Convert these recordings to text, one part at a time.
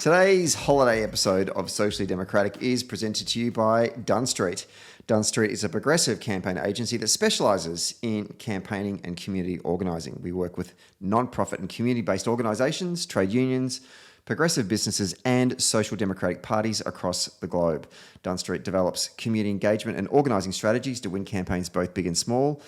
Today's holiday episode of Socially Democratic is presented to you by Dunn Street. Dunn Street is a progressive campaign agency that specialises in campaigning and community organising. We work with non-profit and community-based organisations, trade unions, progressive businesses and social democratic parties across the globe. Dunn Street develops community engagement and organising strategies to win campaigns both big and small.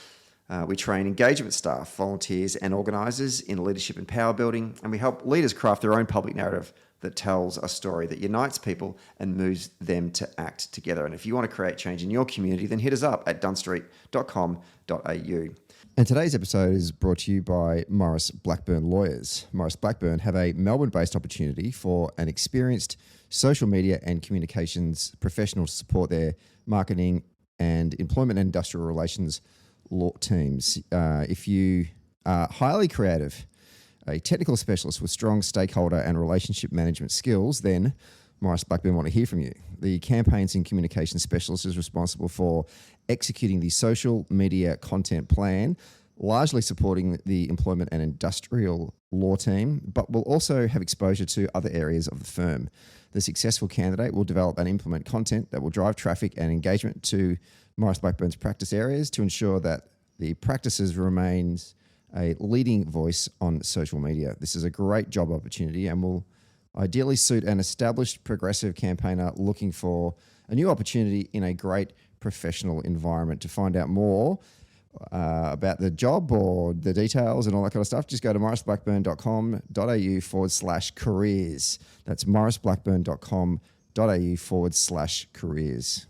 We train engagement staff, volunteers and organisers in leadership and power building, and we help leaders craft their own public narrative that tells a story that unites people and moves them to act together. And if you want to create change in your community, then hit us up at dunstreet.com.au. And today's episode is brought to you by Maurice Blackburn Lawyers. Maurice Blackburn have a Melbourne-based opportunity for an experienced social media and communications professional to support their marketing and employment and industrial relations law teams. If you are highly creative, a technical specialist with strong stakeholder and relationship management skills, then Maurice Blackburn want to hear from you. The campaigns and communication specialist is responsible for executing the social media content plan, largely supporting the employment and industrial law team, but will also have exposure to other areas of the firm. The successful candidate will develop and implement content that will drive traffic and engagement to Maurice Blackburn's practice areas to ensure that the practices remains a leading voice on social media. This is a great job opportunity and will ideally suit an established progressive campaigner looking for a new opportunity in a great professional environment. To find out more about the job or the details and all that kind of stuff, just go to mauriceblackburn.com.au/careers. That's mauriceblackburn.com.au/careers.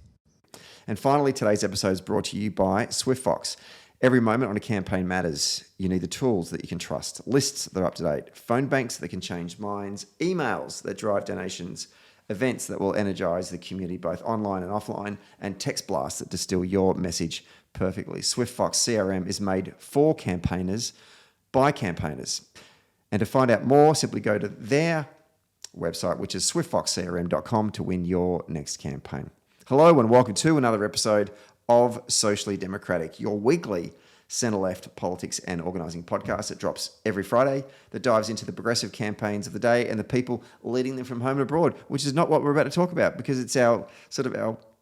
And finally, today's episode is brought to you by SwiftFox. Every moment on a campaign matters. You need the tools that you can trust, lists that are up to date, phone banks that can change minds, emails that drive donations, events that will energize the community both online and offline, and text blasts that distill your message perfectly. SwiftFox CRM is made for campaigners by campaigners. And to find out more, simply go to their website, which is swiftfoxcrm.com, to win your next campaign. Hello and welcome to another episode of Socially Democratic, your weekly centre-left politics and organising podcast that drops every Friday, that dives into the progressive campaigns of the day and the people leading them from home and abroad, which is not what we're about to talk about because it's our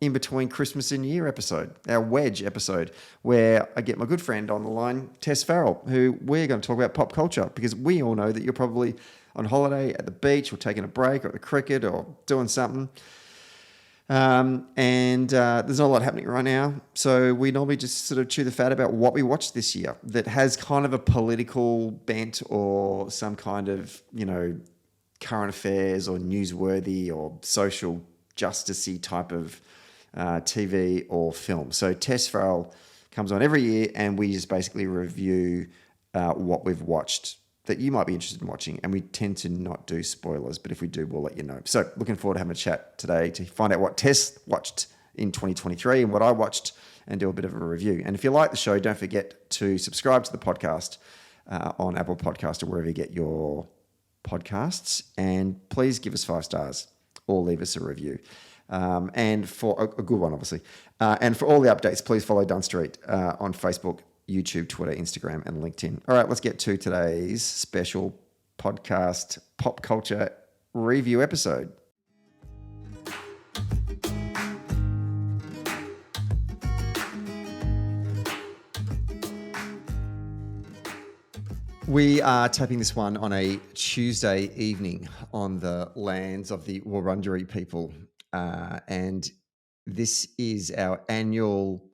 in-between Christmas and New Year episode, our wedge episode, where I get my good friend on the line, Tess Farrell, who we're going to talk about pop culture because we all know that you're probably on holiday at the beach or taking a break or at the cricket or doing something. There's not a lot happening right now. So we normally just sort of chew the fat about what we watched this year that has kind of a political bent or some kind of, current affairs or newsworthy or social justice-y type of TV or film. So Tess Farrell comes on every year and we just basically review what we've watched that you might be interested in watching, and we tend to not do spoilers, but if we do, we'll let you know. So looking forward to having a chat today to find out what Tess watched in 2023 and what I watched and do a bit of a review. And if you like the show, don't forget to subscribe to the podcast on Apple Podcast or wherever you get your podcasts, and please give us 5 stars or leave us a review. And for a good one, obviously. And for all the updates, please follow Dunn Street on Facebook, YouTube, Twitter, Instagram, and LinkedIn. All right, let's get to today's special podcast pop culture review episode. We are taping this one on a Tuesday evening on the lands of the Wurundjeri people. And this is our annual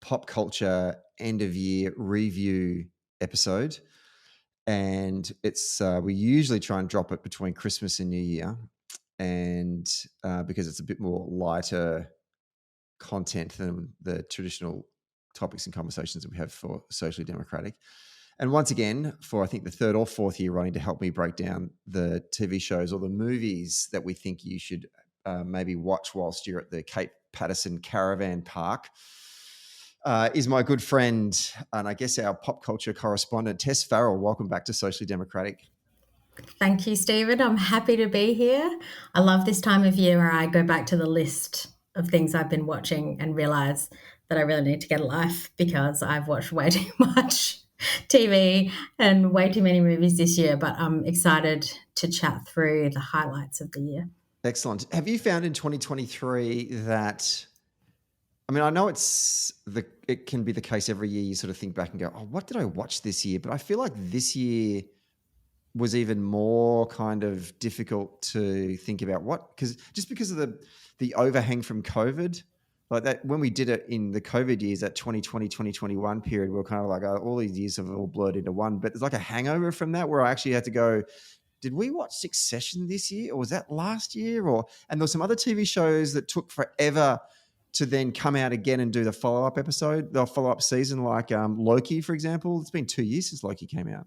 pop culture end of year review episode, and it's we usually try and drop it between Christmas and New Year, and because it's a bit more lighter content than the traditional topics and conversations that we have for Socially Democratic. And once again, for I think the 3rd or 4th year running, to help me break down the TV shows or the movies that we think you should maybe watch whilst you're at the Cape Patterson Caravan Park, is my good friend and I guess our pop culture correspondent, Tess Farrell. Welcome back to Socially Democratic. Thank you, Stephen. I'm happy to be here. I love this time of year where I go back to the list of things I've been watching and realise that I really need to get a life because I've watched way too much. TV and way too many movies this year, but I'm excited to chat through the highlights of the year. Excellent. Have you found in 2023 that, I mean, I know it can be the case every year you sort of think back and go, oh, what did I watch this year? But I feel like this year was even more kind of difficult to think about because of the overhang from COVID, like that when we did it in the COVID years, that 2020, 2021 period, we were kind of like, oh, all these years have all blurred into one, but it's like a hangover from that where I actually had to go, did we watch Succession this year or was that last year? And there were some other TV shows that took forever to then come out again and do the follow-up episode, the follow-up season, like Loki, for example. It's been 2 years since Loki came out.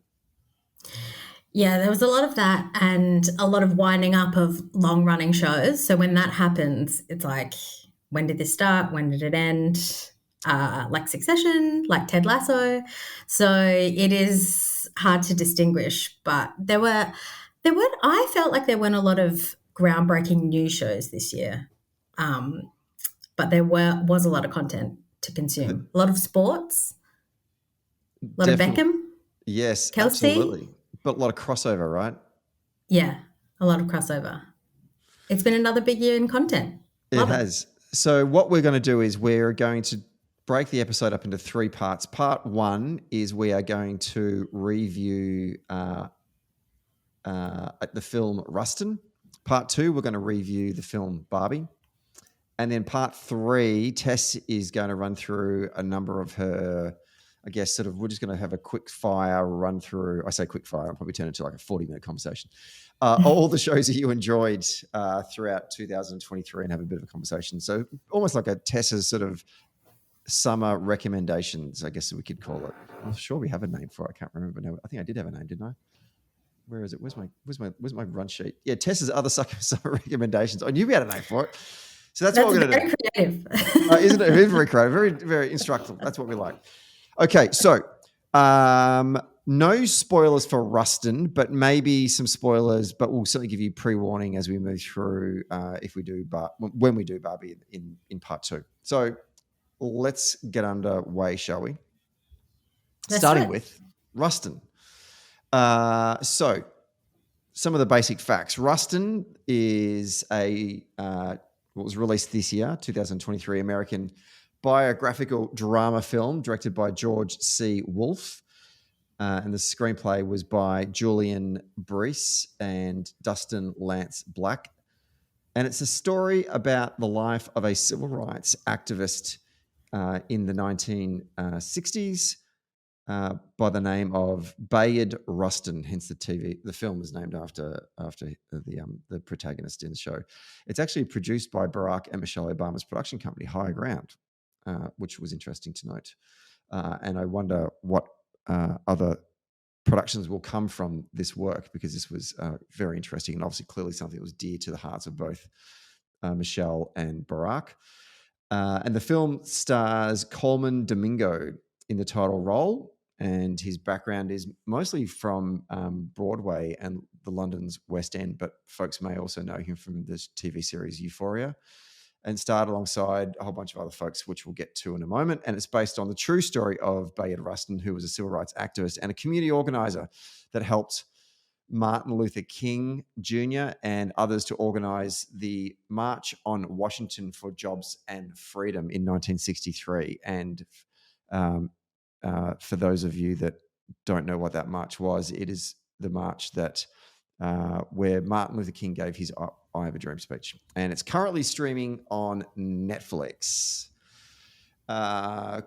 Yeah, there was a lot of that and a lot of winding up of long-running shows. So when that happens, it's like, when did this start? When did it end? Like Succession, like Ted Lasso. So it is hard to distinguish, but I felt like there weren't a lot of groundbreaking new shows this year. But there was a lot of content to consume. A lot of sports, a lot of Beckham. Yes, Kelsey. absolutely. But a lot of crossover, right? Yeah, a lot of crossover. It's been another big year in content. It has. So what we're going to do is we're going to break the episode up into 3 parts. Part 1 is we are going to review the film Rustin. Part 2, we're going to review the film Barbie. And then part 3, Tess is going to run through a number of her, I guess, sort of, we're just going to have a quick fire run through. I say quick fire, I'll probably turn it into like a 40-minute conversation. All the shows that you enjoyed throughout 2023 and have a bit of a conversation. So almost like a Tess's sort of summer recommendations, I guess we could call it. I'm sure we have a name for it. I can't remember now. I think I did have a name, didn't I? Where is it? Where's my run sheet? Yeah, Tess's other summer recommendations. I knew we had a name for it. So that's what we're going to do. Creative. Isn't it? Very creative, very, very instructive. That's what we like. Okay, so no spoilers for Rustin, but maybe some spoilers, but we'll certainly give you pre-warning as we move through when we do Barbie in part 2. So let's get underway, shall we? Starting with Rustin. So some of the basic facts. Rustin is what was released this year, 2023, American biographical drama film directed by George C. Wolfe. And the screenplay was by Julian Brees and Dustin Lance Black. And it's a story about the life of a civil rights activist in the 1960s by the name of Bayard Rustin. Hence the film is named after the protagonist in the show. It's actually produced by Barack and Michelle Obama's production company, Higher Ground, which was interesting to note. And I wonder what other productions will come from this work, because this was very interesting and obviously clearly something that was dear to the hearts of both Michelle and Barack. And the film stars Coleman Domingo in the title role, and his background is mostly from Broadway and the London's West End, but folks may also know him from the TV series Euphoria, and starred alongside a whole bunch of other folks, which we'll get to in a moment. And it's based on the true story of Bayard Rustin, who was a civil rights activist and a community organizer that helped Martin Luther King Jr. and others to organize the March on Washington for Jobs and Freedom in 1963. And for those of you that don't know what that march was, it is the march that where Martin Luther King gave his I Have a Dream speech. And it's currently streaming on Netflix.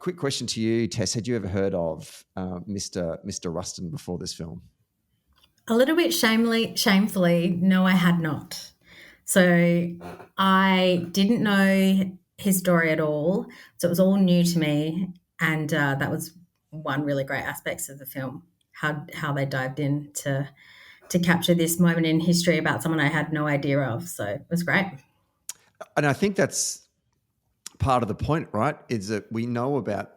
Quick question to you, Tess. Had you ever heard of Mr. Rustin before this film? A little bit shamefully, no, I had not. So I didn't know his story at all. So it was all new to me. And that was one really great aspect of the film, how they dived in to capture this moment in history about someone I had no idea of. So it was great. And I think that's part of the point, right? Is that we know about,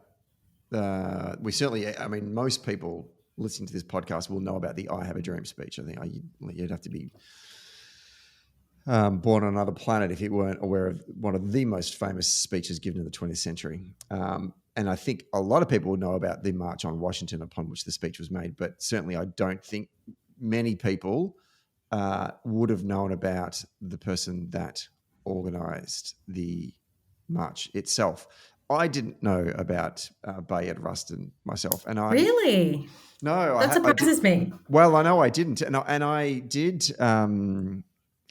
most people listening to this podcast will know about the I Have a Dream speech. I think you'd have to be born on another planet if you weren't aware of one of the most famous speeches given in the 20th century. And I think a lot of people would know about the March on Washington upon which the speech was made, but certainly I don't think many people would have known about the person that organised the march itself. I didn't know about Bayard Rustin myself, and Really? no, That surprises me. Well, I know I didn't, and I did. I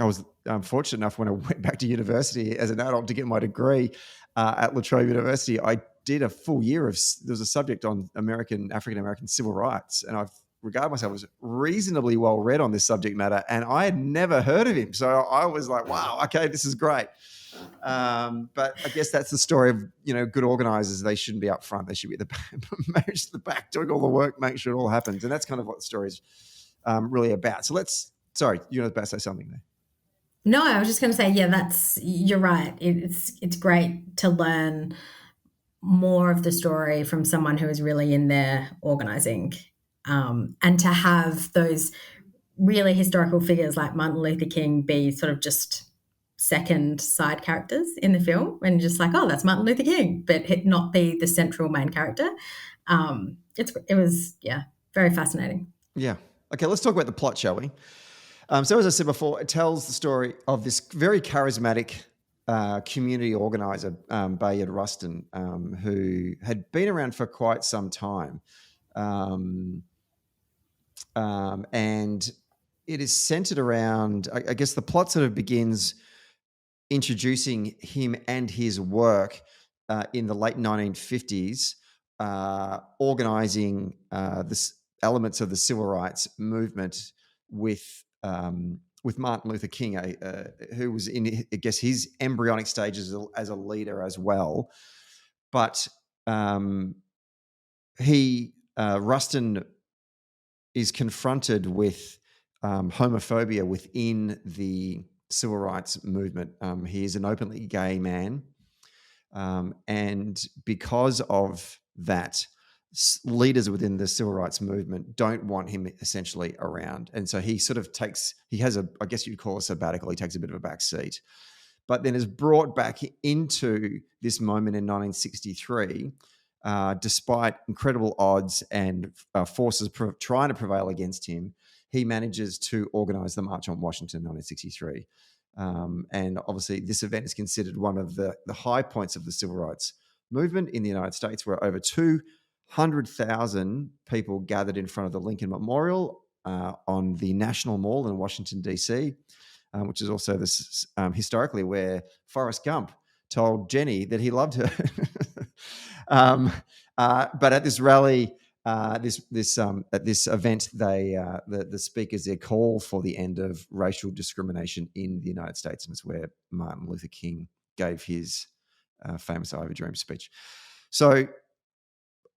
was fortunate enough when I went back to university as an adult to get my degree at La Trobe University. I did a full year of there was a subject on African American civil rights, and I've regard myself as reasonably well read on this subject matter, and I had never heard of him. So I was like, wow, okay, this is great. But I guess that's the story of, good organisers. They shouldn't be up front. They should be at the back doing all the work, making sure it all happens. And that's kind of what the story is really about. So sorry, you're about to say something there. No, I was just going to say, yeah, you're right. It's great to learn more of the story from someone who is really in there organising. And to have those really historical figures like Martin Luther King be sort of just second side characters in the film, and just like, oh, that's Martin Luther King, but it not be the central main character. It was very fascinating. Yeah. Okay, let's talk about the plot, shall we? So as I said before, it tells the story of this very charismatic community organizer, Bayard Rustin, who had been around for quite some time. And it is centered around, I guess the plot sort of begins introducing him and his work in the late 1950s, organizing this elements of the civil rights movement with Martin Luther King, who was in, I guess, his embryonic stages as a leader as well. But Rustin is confronted with homophobia within the civil rights movement. He is an openly gay man. And because of that, leaders within the civil rights movement don't want him essentially around. And so he sort of I guess you'd call a sabbatical. He takes a bit of a back seat, but then is brought back into this moment in 1963, despite incredible odds and forces trying to prevail against him. He manages to organize the March on Washington in 1963. And obviously this event is considered one of the high points of the civil rights movement in the United States, where over 200,000 people gathered in front of the Lincoln Memorial on the National Mall in Washington, D.C., which is also this historically where Forrest Gump told Jenny that he loved her. But at this rally, at this event, the speakers there call for the end of racial discrimination in the United States, and it's where Martin Luther King gave his famous "I Have a Dream" speech. So,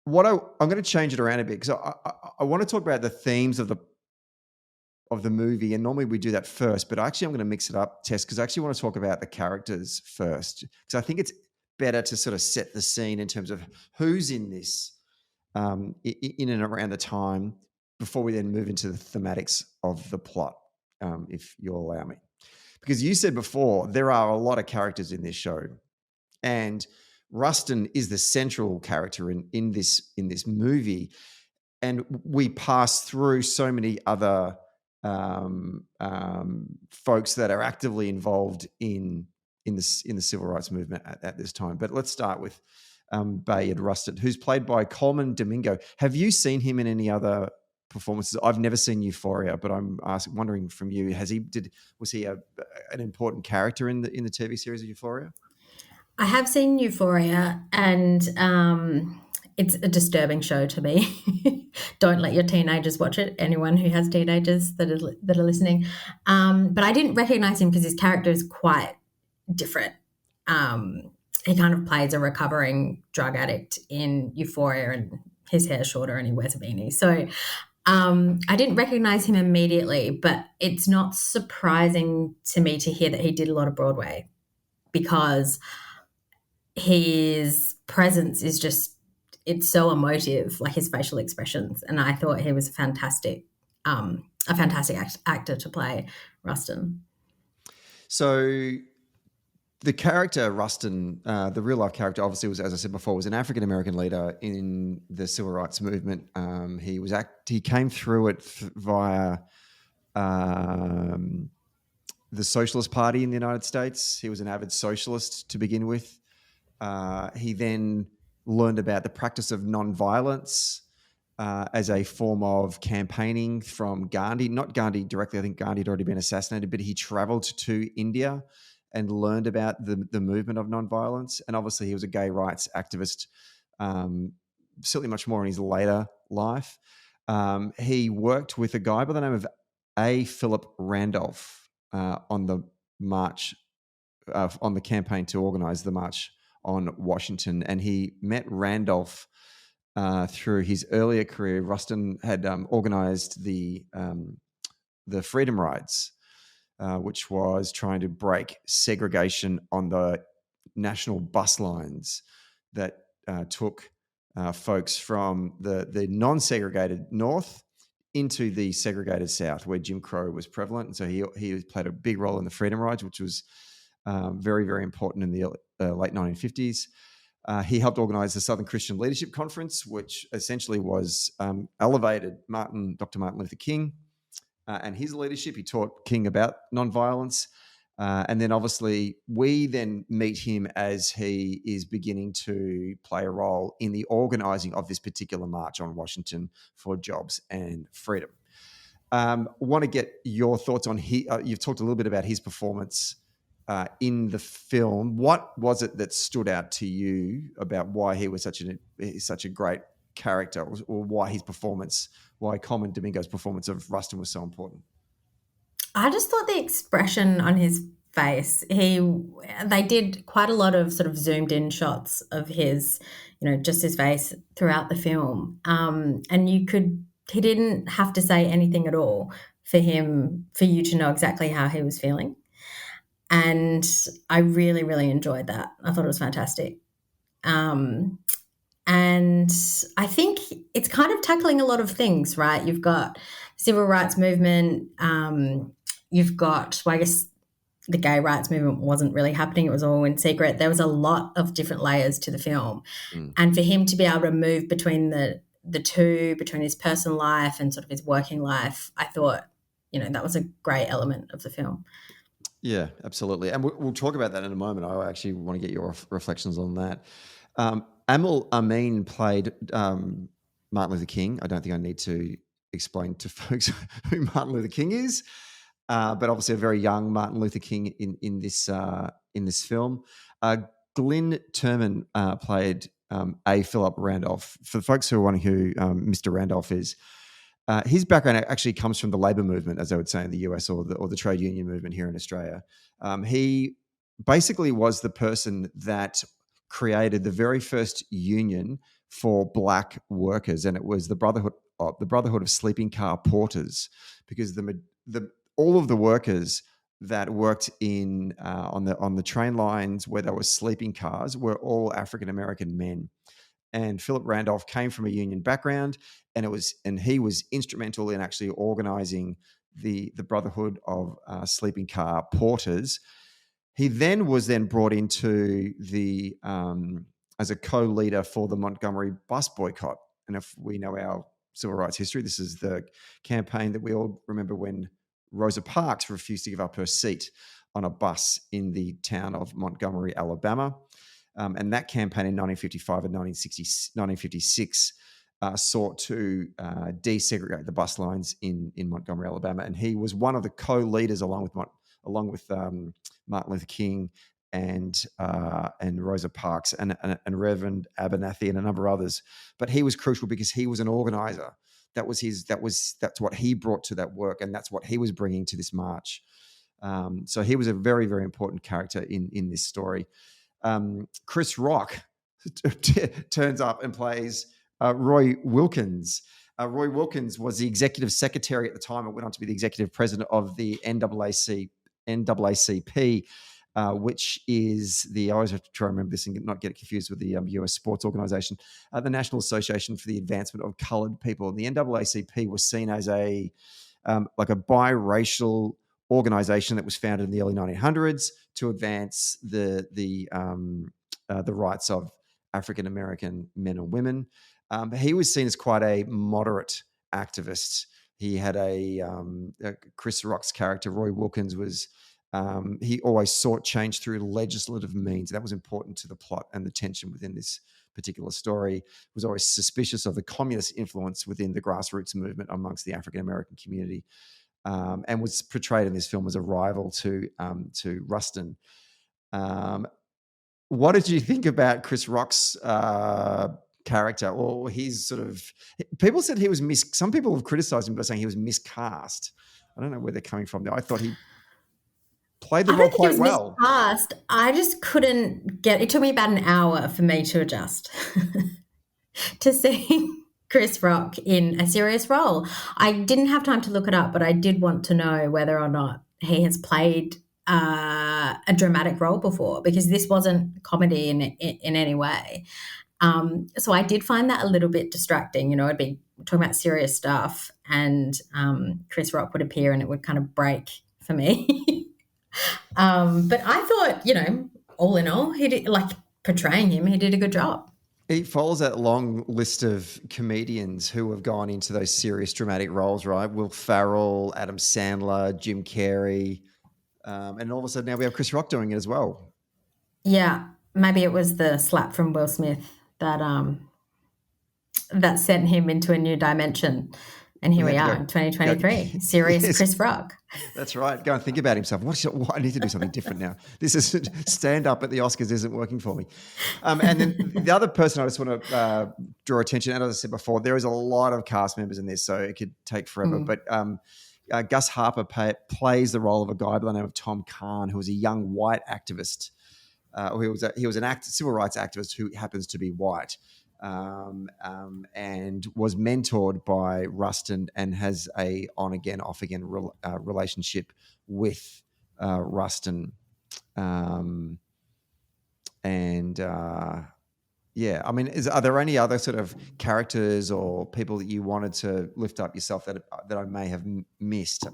I'm going to change it around a bit, because I want to talk about the themes of the movie, and normally we do that first, but actually I'm going to mix it up, Tess, because I actually want to talk about the characters first, because I think it's better to sort of set the scene in terms of who's in this, in and around the time, before we then move into the thematics of the plot, if you'll allow me. Because you said before, there are a lot of characters in this show, and Rustin is the central character in this movie, and we pass through so many other folks that are actively involved in the civil rights movement at this time. But let's start with Bayard Rustin, who's played by Coleman Domingo. Have you seen him in any other performances? I've never seen Euphoria, but I'm wondering from you, was he an important character in the TV series of Euphoria? I have seen Euphoria, and it's a disturbing show to me. Don't let your teenagers watch it, anyone who has teenagers that are listening. But I didn't recognize him because his character is quite different. He kind of plays a recovering drug addict in Euphoria, and his hair's shorter and he wears a beanie. So I didn't recognize him immediately, but it's not surprising to me to hear that he did a lot of Broadway, because his presence is it's so emotive, like his facial expressions. And I thought he was a fantastic actor to play Rustin. So the character Rustin, the real life character, obviously was, as I said before, was an African American leader in the civil rights movement. He came through it via the Socialist Party in the United States. He was an avid socialist to begin with. He then learned about the practice of nonviolence as a form of campaigning from Gandhi. Not Gandhi directly. I think Gandhi had already been assassinated, but he traveled to India and learned about the movement of nonviolence. And obviously he was a gay rights activist, certainly much more in his later life. He worked with a guy by the name of A. Philip Randolph on the march, on the campaign to organize the March on Washington. And he met Randolph through his earlier career. Rustin had organized the Freedom Rides, which was trying to break segregation on the national bus lines that took folks from the non-segregated North into the segregated South, where Jim Crow was prevalent. And so he played a big role in the Freedom Rides, which was very, very important in the late 1950s. He helped organize the Southern Christian Leadership Conference, which essentially was elevated Dr. Martin Luther King and his leadership. He taught King about nonviolence. And then obviously we then meet him as he is beginning to play a role in the organizing of this particular march on Washington for jobs and freedom. Want to get your thoughts on you've talked a little bit about his performance in the film. What was it that stood out to you about why he was such a great character, or why Coleman Domingo's performance of Rustin was so important? I just thought the expression on his face, they did quite a lot of sort of zoomed in shots of his, just his face throughout the film. And he didn't have to say anything at all for you to know exactly how he was feeling. And I really, really enjoyed that. I thought it was fantastic. And I think it's kind of tackling a lot of things, right? You've got civil rights movement. You've got, well, I guess the gay rights movement wasn't really happening. It was all in secret. There was a lot of different layers to the film. And for him to be able to move between the two, between his personal life and sort of his working life, I thought, that was a great element of the film. Yeah, absolutely. And we'll talk about that in a moment. I actually want to get your reflections on that. Amil Amin played Martin Luther King. I don't think I need to explain to folks who Martin Luther King is, but obviously a very young Martin Luther King in this film. Glyn Turman played A. Philip Randolph. For the folks who are wondering who Mr. Randolph is, his background actually comes from the labor movement, as I would say in the US, or the trade union movement here in Australia. He basically was the person that created the very first union for black workers, and it was the Brotherhood of Sleeping Car Porters, because all of the workers that worked on the train lines where there were sleeping cars were all African American men. And Philip Randolph came from a union background, and he was instrumental in actually organizing the Brotherhood of Sleeping Car Porters. He then was brought into as a co-leader for the Montgomery bus boycott. And if we know our civil rights history, this is the campaign that we all remember when Rosa Parks refused to give up her seat on a bus in the town of Montgomery, Alabama. And that campaign in 1955 and 1956 sought to desegregate the bus lines in Montgomery, Alabama. And he was one of the co-leaders along with Martin Luther King and Rosa Parks and Reverend Abernathy and a number of others. But he was crucial because he was an organizer. That's what he brought to that work, and that's what he was bringing to this march. So he was a very, very important character in this story. Chris Rock turns up and plays Roy Wilkins. Roy Wilkins was the executive secretary at the time and went on to be the executive president of the NAACP, which is I always have to try and remember this and not get confused with the US sports organization, the National Association for the Advancement of Colored People. And the NAACP was seen as like a biracial organization that was founded in the early 1900s to advance the rights of African American men and women. He was seen as quite a moderate activist. He had Chris Rock's character, Roy Wilkins, was he always sought change through legislative means. That was important to the plot and the tension within this particular story. Was always suspicious of the communist influence within the grassroots movement amongst the African American community, and was portrayed in this film as a rival to Rustin. What did you think about Chris Rock's character? Or he's sort of, people said he was some people have criticized him by saying he was miscast. I don't know where they're coming from. I thought he played the role quite well. Miscast. I just couldn't get it. Took me about an hour for me to adjust to seeing Chris Rock in a serious role. I didn't have time to look it up, but I did want to know whether or not he has played a dramatic role before, because this wasn't comedy in any way. So I did find that a little bit distracting. You know, I'd be talking about serious stuff and Chris Rock would appear and it would kind of break for me. But I thought, you know, all in all, he did, like, portraying him, he did a good job. He follows that long list of comedians who have gone into those serious dramatic roles, right? Will Ferrell, Adam Sandler, Jim Carrey. And all of a sudden now we have Chris Rock doing it as well. Yeah, maybe it was the slap from Will Smith that sent him into a new dimension. And here we are in 2023, serious yes. Chris Rock. That's right. Go and think about himself. I need to do something different now. This is stand-up at the Oscars isn't working for me. And then the other person I just want to draw attention, and as I said before, there is a lot of cast members in this, so it could take forever. But Gus Harper plays the role of a guy by the name of Tom Kahn, who was a young white activist. He was an civil rights activist who happens to be white. And was mentored by Rustin and has a on-again, off-again relationship with Rustin. Yeah, I mean, are there any other sort of characters or people that you wanted to lift up yourself that I may have missed?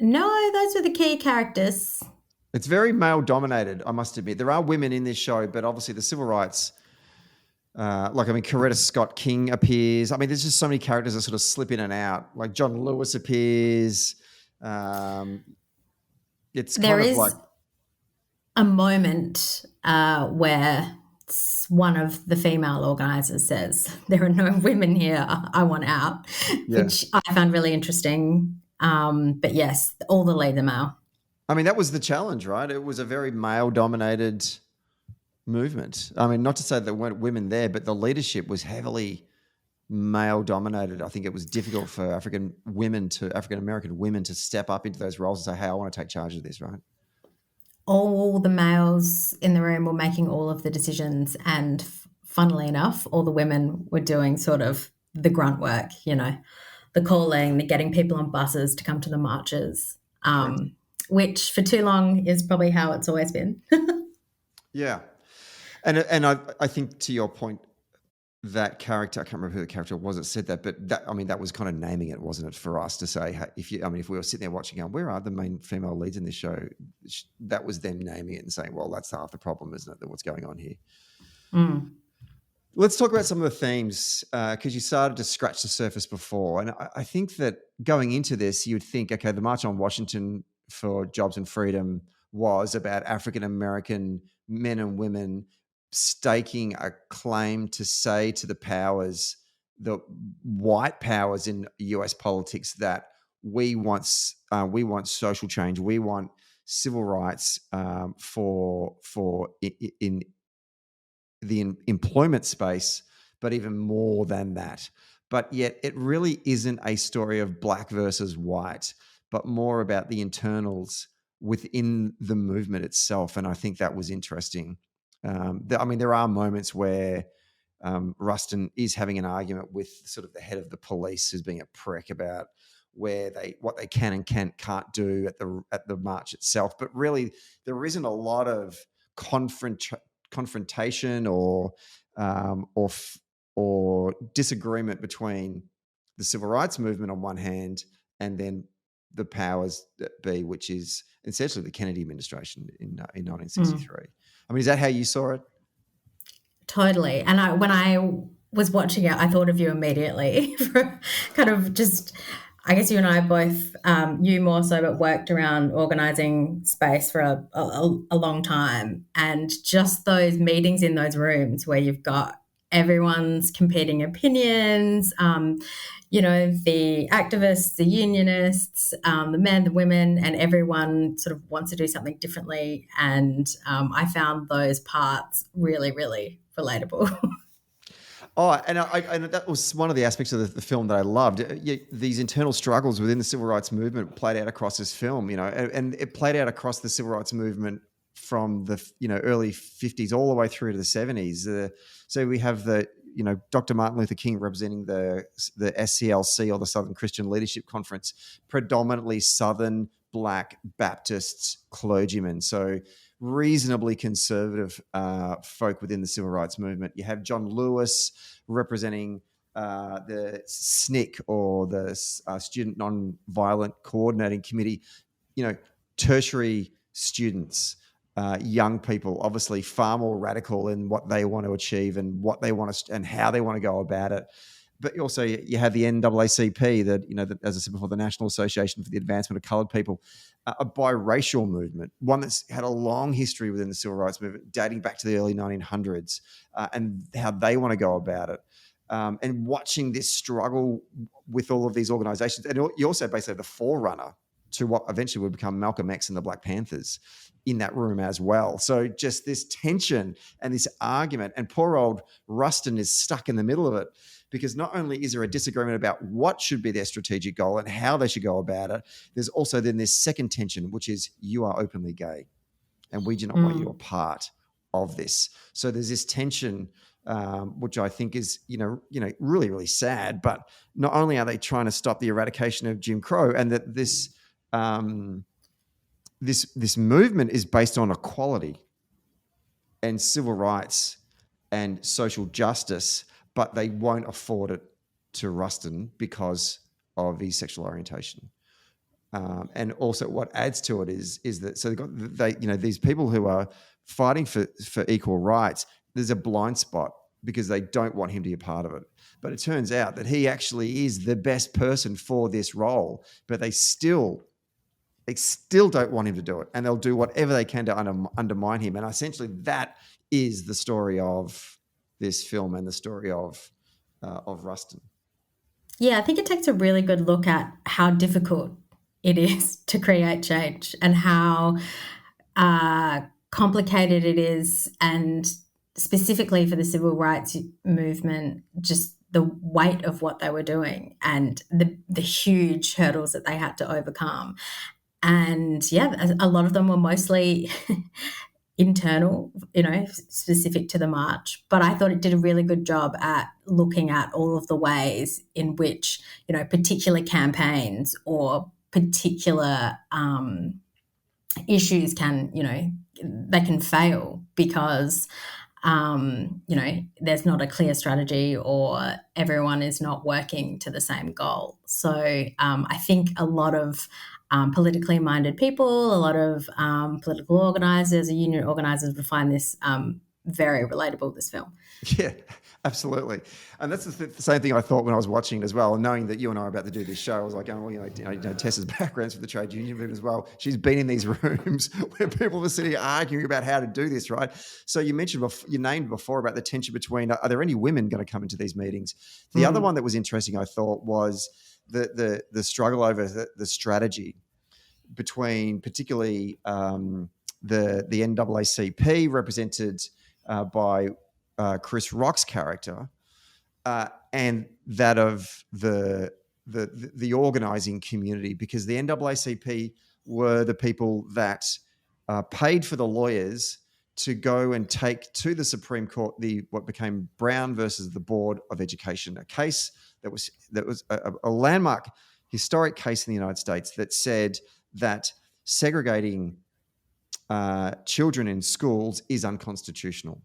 No, those are the key characters. It's very male-dominated, I must admit. There are women in this show, but obviously the civil rights... Coretta Scott King appears. I mean, there's just so many characters that sort of slip in and out. Like John Lewis appears. It's there kind is of like a moment where one of the female organisers says, "There are no women here. I want out," which I found really interesting. But yes, all the leads are male. I mean, that was the challenge, right? It was a very male-dominated movement. I mean, not to say there weren't women there, but the leadership was heavily male-dominated. I think it was difficult for African American women to step up into those roles and say, "Hey, I want to take charge of this," right? All the males in the room were making all of the decisions, and funnily enough, all the women were doing sort of the grunt work, you know, the calling, the getting people on buses to come to the marches, which for too long is probably how it's always been. Yeah. And I think to your point, that character, I can't remember who the character was that said that, but that was kind of naming it, wasn't it, for us to say, if we were sitting there watching, going, where are the main female leads in this show? That was them naming it and saying, well, that's half the problem, isn't it, what's going on here? Let's talk about some of the themes, because you started to scratch the surface before. And I think that going into this, you'd think, okay, the March on Washington for Jobs and Freedom was about African-American men and women staking a claim to say to the powers, the white powers in US politics, that we want social change, we want civil rights for in the employment space, but even more than that. But yet it really isn't a story of black versus white, but more about the internals within the movement itself. And I think that was interesting. There are moments where Rustin is having an argument with sort of the head of the police, who's being a prick about what they can and can't do at the march itself. But really, there isn't a lot of confrontation or disagreement between the civil rights movement on one hand and then the powers that be, which is essentially the Kennedy administration in 1963. I mean, is that how you saw it? Totally. And when I was watching it, I thought of you immediately. Kind of just, I guess you and I both, you more so, but worked around organising space for a long time. And just those meetings in those rooms where you've got everyone's competing opinions, the activists, the unionists, the men, the women, and everyone sort of wants to do something differently. And I found those parts really, really relatable. Oh, and that was one of the aspects of the film that I loved. These internal struggles within the civil rights movement played out across this film, and it played out across the civil rights movement from the early 50s all the way through to the 70s. So we have Dr. Martin Luther King representing the SCLC, or the Southern Christian Leadership Conference, predominantly Southern Black Baptist clergymen. So reasonably conservative folk within the civil rights movement. You have John Lewis representing the SNCC, or the Student Nonviolent Coordinating Committee, tertiary students, young people, obviously far more radical in what they want to achieve and what they want to and how they want to go about it. But also you have the NAACP, that, as I said before, the National Association for the Advancement of Coloured People, a biracial movement, one that's had a long history within the civil rights movement, dating back to the early 1900s, and how they want to go about it. And watching this struggle with all of these organisations, and you also basically the forerunner to what eventually would become Malcolm X and the Black Panthers in that room as well. So just this tension and this argument, and poor old Rustin is stuck in the middle of it, because not only is there a disagreement about what should be their strategic goal and how they should go about it, there's also then this second tension, which is you are openly gay and we do not want you a part of this. So there's this tension, which I think is, really, really sad. But not only are they trying to stop the eradication of Jim Crow, and that this movement is based on equality and civil rights and social justice, but they won't afford it to Rustin because of his sexual orientation. And also, what adds to it is that these people who are fighting for equal rights, there's a blind spot because they don't want him to be a part of it. But it turns out that he actually is the best person for this role, but they still don't want him to do it, and they'll do whatever they can to undermine him. And essentially, that is the story of this film and the story of Rustin. Yeah, I think it takes a really good look at how difficult it is to create change and how complicated it is, and specifically for the civil rights movement, just the weight of what they were doing and the huge hurdles that they had to overcome. And yeah, a lot of them were mostly internal, specific to the march. But I thought it did a really good job at looking at all of the ways in which, particular campaigns or particular issues can, they can fail because, there's not a clear strategy or everyone is not working to the same goal. So I think a lot of politically minded people, a lot of political organisers or union organisers would find this very relatable, this film. Yeah, absolutely. And that's the same thing I thought when I was watching it as well. And knowing that you and I are about to do this show, I was like, Tess's background's for the trade union movement as well. She's been in these rooms where people were sitting arguing about how to do this, right? So you named before about the tension between, are there any women going to come into these meetings? The other one that was interesting, I thought, was the struggle over the strategy between particularly the NAACP, represented by Chris Rock's character, and that of the organising community, because the NAACP were the people that paid for the lawyers to go and take to the Supreme Court what became Brown versus the Board of Education, a case that was a landmark historic case in the United States that said that segregating children in schools is unconstitutional.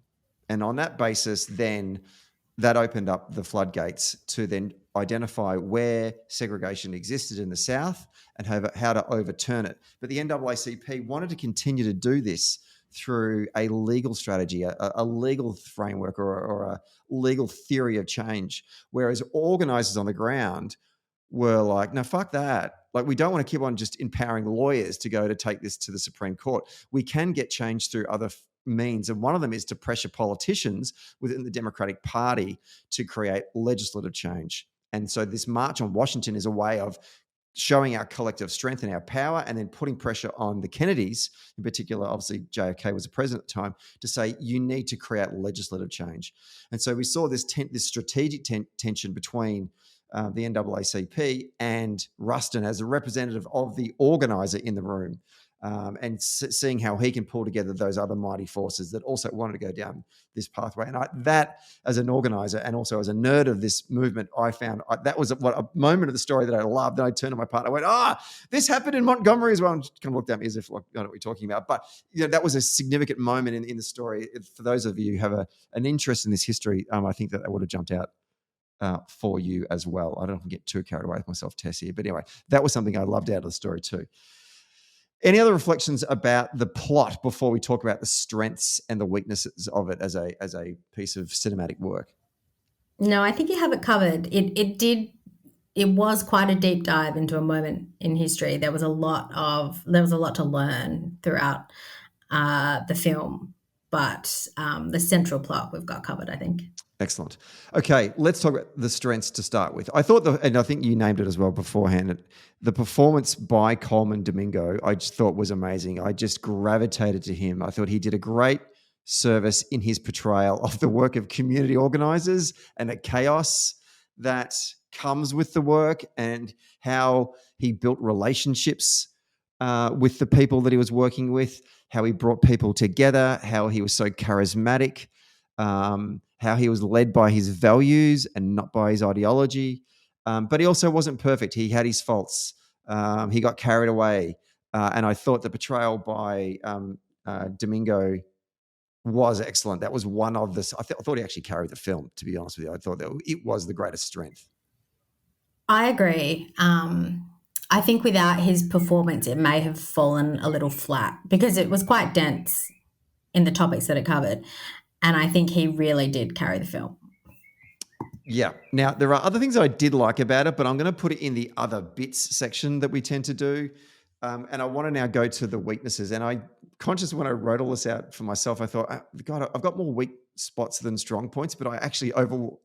And on that basis, then that opened up the floodgates to then identify where segregation existed in the South and how to overturn it. But the NAACP wanted to continue to do this through a legal strategy, a legal framework or a legal theory of change, whereas organisers on the ground were like, no, fuck that. Like, we don't want to keep on just empowering lawyers to go to take this to the Supreme Court. We can get change through other means. And one of them is to pressure politicians within the Democratic Party to create legislative change. And so this March on Washington is a way of showing our collective strength and our power, and then putting pressure on the Kennedys, in particular. Obviously, JFK was the president at the time, to say you need to create legislative change. And so we saw this strategic tension between the NAACP and Rustin as a representative of the organizer in the room, and seeing how he can pull together those other mighty forces that also wanted to go down this pathway. And that, as an organizer and also as a nerd of this movement, I found that was a moment of the story that I loved. And I turned to my partner, I went, this happened in Montgomery as well. And she kind of looked at me as if, like, I don't know what you're talking about. But that was a significant moment in the story. For those of you who have an interest in this history, I think that would have jumped out for you as well. I don't want to get too carried away with myself, Tess, here. But anyway, that was something I loved out of the story too. Any other reflections about the plot before we talk about the strengths and the weaknesses of it as a piece of cinematic work? No, I think you have it covered. It was quite a deep dive into a moment in history. There was a lot to learn throughout the film, but the central plot we've got covered, I think. Excellent. Okay, let's talk about the strengths to start with. I thought, and I think you named it as well beforehand, the performance by Colman Domingo, I just thought was amazing. I just gravitated to him. I thought he did a great service in his portrayal of the work of community organisers and the chaos that comes with the work, and how he built relationships with the people that he was working with, how he brought people together, how he was so charismatic, how he was led by his values and not by his ideology. But he also wasn't perfect. He had his faults. He got carried away. And I thought the portrayal by Domingo was excellent. That was one of the... I thought he actually carried the film, to be honest with you. I thought that it was the greatest strength. I agree. I think without his performance, it may have fallen a little flat because it was quite dense in the topics that it covered. And I think he really did carry the film. Yeah. Now, there are other things that I did like about it, but I'm going to put it in the other bits section that we tend to do. And I want to now go to the weaknesses. And conscious when I wrote all this out for myself, I thought, God, I've got more weak spots than strong points, but I actually overall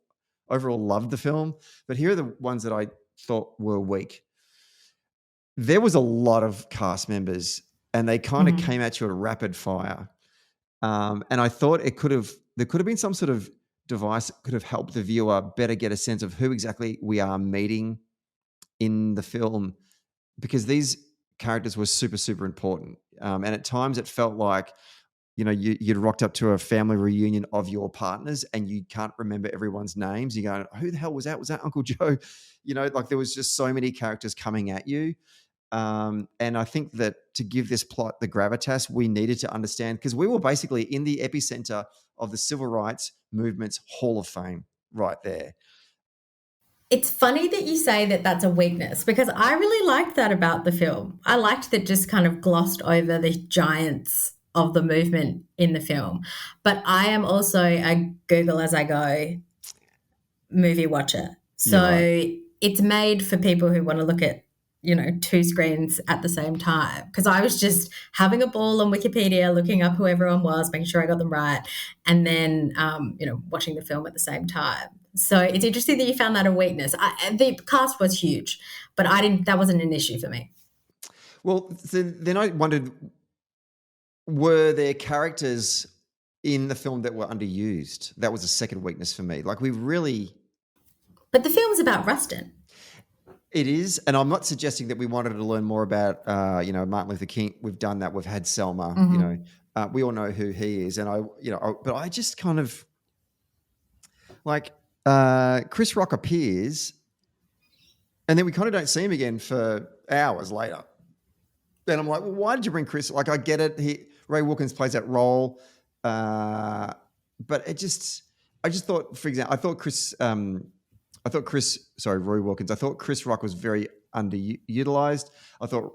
loved the film. But here are the ones that I thought were weak. There was a lot of cast members, and they kind of came at you at rapid fire. And I thought there could have been some sort of device that could have helped the viewer better get a sense of who exactly we are meeting in the film, because these characters were super, super important. And at times it felt like, you'd rocked up to a family reunion of your partners and you can't remember everyone's names. You go, who the hell was that? Was that Uncle Joe? Like there was just so many characters coming at you. And I think that to give this plot the gravitas, we needed to understand, because we were basically in the epicenter of the civil rights movement's Hall of Fame right there. It's funny that you say that that's a weakness, because I really liked that about the film. I liked that just kind of glossed over the giants of the movement in the film. But I am also a Google as I go movie watcher. So It's made for people who want to look at, two screens at the same time. Because I was just having a ball on Wikipedia, looking up who everyone was, making sure I got them right, and then, watching the film at the same time. So it's interesting that you found that a weakness. The cast was huge, but that wasn't an issue for me. Well, then I wondered, were there characters in the film that were underused? That was a second weakness for me. Like But the film's about Rustin. It is, and I'm not suggesting that we wanted to learn more about, Martin Luther King. We've done that. We've had Selma. Mm-hmm. We all know who he is, and but I just kind of like Chris Rock appears, and then we kind of don't see him again for hours later. And I'm like, well, why did you bring Chris? Like, I get it. Ray Wilkins plays that role, but I just thought, for example, I thought Chris I thought Roy Wilkins. I thought Chris Rock was very underutilized. I thought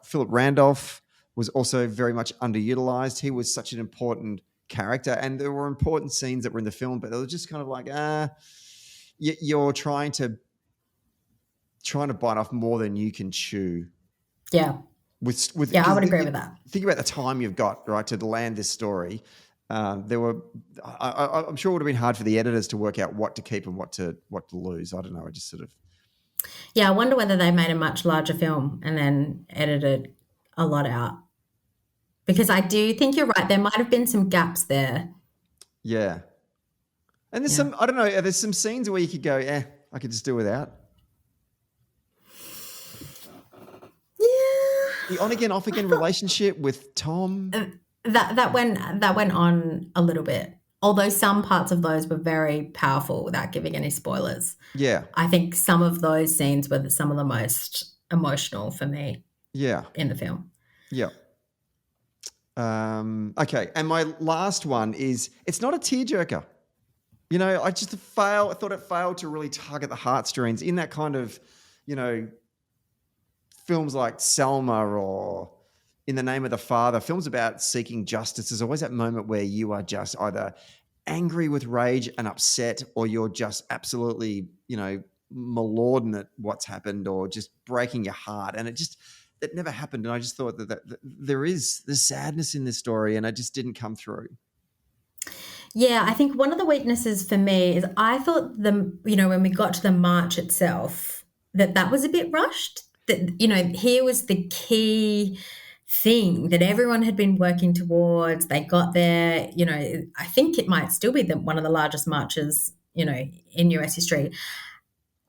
Philip Randolph was also very much underutilized. He was such an important character, and there were important scenes that were in the film, but they were just kind of like, you're trying to bite off more than you can chew. Yeah. I would agree with that. Think about the time you've got, right, to land this story. I'm sure it would have been hard for the editors to work out what to keep and what to lose. I don't know. I just sort of. Yeah, I wonder whether they made a much larger film and then edited a lot out. Because I do think you're right. There might have been some gaps there. Yeah. And there's some, I don't know, there's some scenes where you could go, I could just do without. Yeah. The on-again, off-again relationship with Tom. That went on a little bit. Although some parts of those were very powerful without giving any spoilers. Yeah. I think some of those scenes were some of the most emotional for me. Yeah. In the film. Yeah. Okay. And my last one is, it's not a tearjerker. You know, I thought it failed to really tug at the heartstrings in that kind of, you know, films like Selma or In the Name of the Father, films about seeking justice. There's always that moment where you are just either angry with rage and upset, or you're just absolutely, you know, malignant at what's happened, or just breaking your heart. And it never happened. And I just thought that there's sadness in this story, and it just didn't come through. Yeah, I think one of the weaknesses for me is I thought when we got to the march itself, that was a bit rushed. That, you know, here was the key thing that everyone had been working towards. They got there, you know, I think it might still be one of the largest marches, you know, in US history.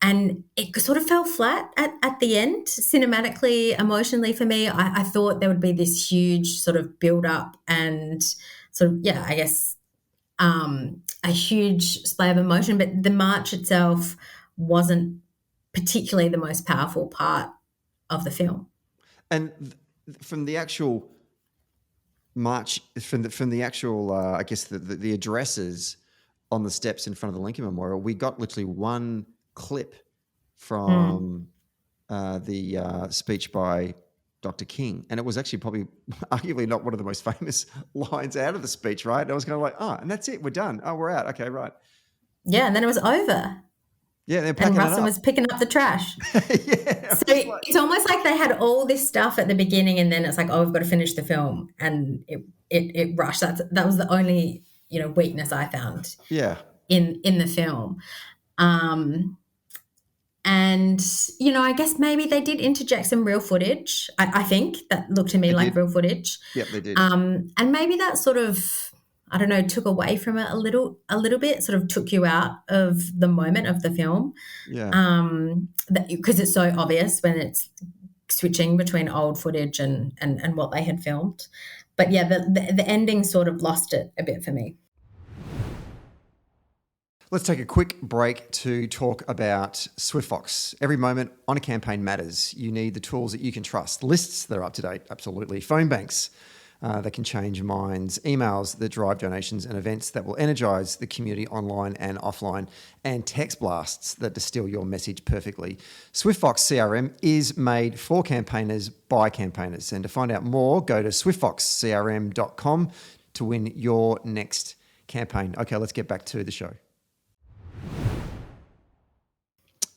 And it sort of fell flat at the end, cinematically, emotionally for me. I thought there would be this huge sort of build up and sort of, I guess, a huge display of emotion, but the march itself wasn't particularly the most powerful part of the film. And from the actual march, from the actual, I guess, the addresses on the steps in front of the Lincoln Memorial, we got literally one clip from the speech by Dr. King, and it was actually probably arguably not one of the most famous lines out of the speech, right? And I was kind of like, and that's it, we're done. Oh, we're out. Okay, right. Yeah, and then it was over. Yeah, they're packing and Rustin was picking up the trash. Yeah. So it's almost like they had all this stuff at the beginning, and then it's like, we've got to finish the film, and it rushed. That was the only, you know, weakness I found. Yeah. In the film. And, you know, I guess maybe they did interject some real footage. I think that looked to me like real footage. Yep, they did. And maybe that sort of, I don't know, took away from it a little bit, sort of took you out of the moment of the film. Yeah. Because it's so obvious when it's switching between old footage and what they had filmed. But yeah, the ending sort of lost it a bit for me. Let's take a quick break to talk about SwiftFox. Every moment on a campaign matters. You need the tools that you can trust. Lists that are up to date, absolutely. Phone banks that can change minds. Emails that drive donations, and events that will energize the community online and offline. And text blasts that distill your message perfectly. SwiftFox CRM is made for campaigners by campaigners. And to find out more, go to swiftfoxcrm.com to win your next campaign. Okay, let's get back to the show.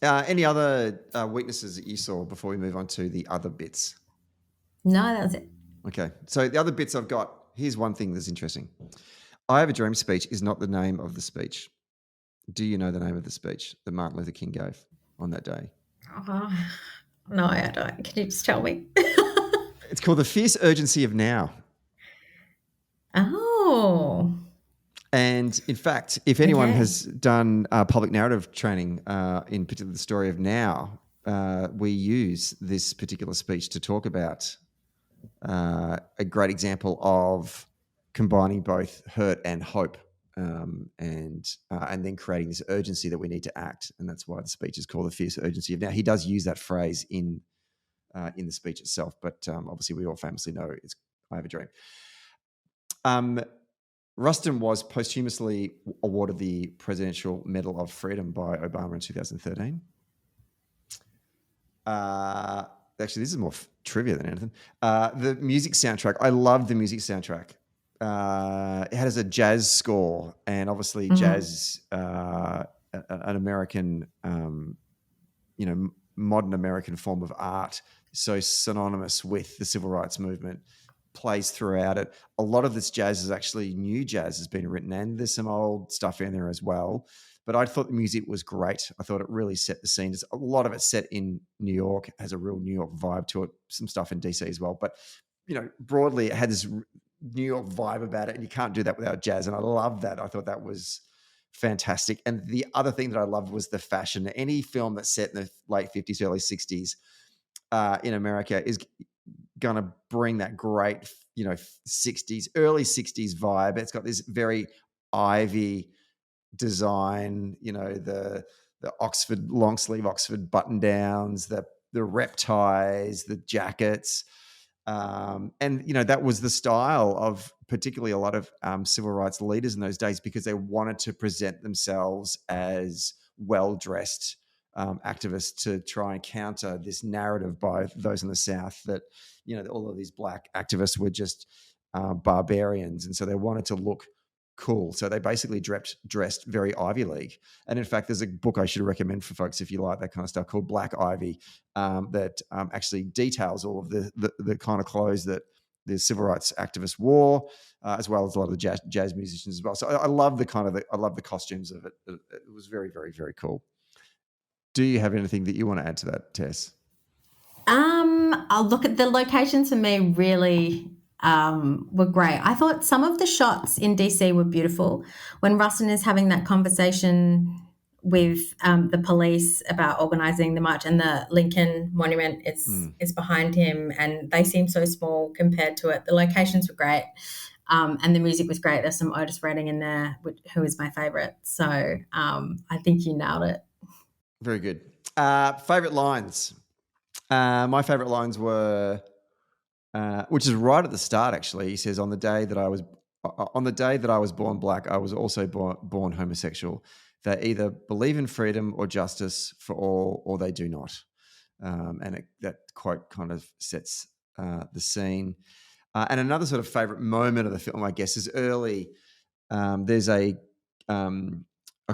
Any other weaknesses that you saw before we move on to the other bits? No, that was it. Okay. So the other bits I've got, here's one thing that's interesting. I Have a Dream speech is not the name of the speech. Do you know the name of the speech that Martin Luther King gave on that day? No, I don't. Can you just tell me? It's called The Fierce Urgency of Now. Oh. And in fact, if anyone has done public narrative training, in particular the story of Now, we use this particular speech to talk about a great example of combining both hurt and hope, and then creating this urgency that we need to act. And that's why the speech is called The Fierce Urgency of Now. He does use that phrase in the speech itself, but obviously we all famously know it's I Have a Dream. Rustin was posthumously awarded the Presidential Medal of Freedom by Obama in 2013. Actually, this is more trivia than anything. The music soundtrack. I love the music soundtrack. It has a jazz score, and obviously jazz, an American, modern American form of art, so synonymous with the civil rights movement, plays throughout it. A lot of this jazz is actually new jazz has been written, and there's some old stuff in there as well. But I thought the music was great. I thought it really set the scene. A lot of it's set in New York, has a real New York vibe to it, some stuff in DC as well. But, broadly, it had this New York vibe about it, and you can't do that without jazz. And I love that. I thought that was fantastic. And the other thing that I loved was the fashion. Any film that's set in the late 50s, early 60s in America is going to bring that great, 60s, early 60s vibe. It's got this very Ivy design, the Oxford long sleeve Oxford button downs, the rep ties, the jackets. And that was the style of particularly a lot of civil rights leaders in those days, because they wanted to present themselves as well-dressed activists to try and counter this narrative by those in the South that, all of these black activists were just barbarians. And so they wanted to look cool. So they basically dressed very Ivy League. And in fact, there's a book I should recommend for folks if you like that kind of stuff called Black Ivy that actually details all of the kind of clothes that the civil rights activists wore, as well as a lot of the jazz musicians as well. So I love I love the costumes of it. It was very, very, very cool. Do you have anything that you want to add to that, Tess? I'll look at the locations for me really were great. I thought some of the shots in DC were beautiful. When Rustin is having that conversation with the police about organising the march, and the Lincoln Monument is behind him, and they seem so small compared to it. The locations were great, and the music was great. There's some Otis Redding in there, who is my favourite. So I think you nailed it. Very good. Favourite lines. My favourite lines were, which is right at the start, actually. He says, on the day that I was born black, I was also born homosexual. They either believe in freedom or justice for all, or they do not. And that quote kind of sets the scene. And another sort of favourite moment of the film, I guess, is early. There's a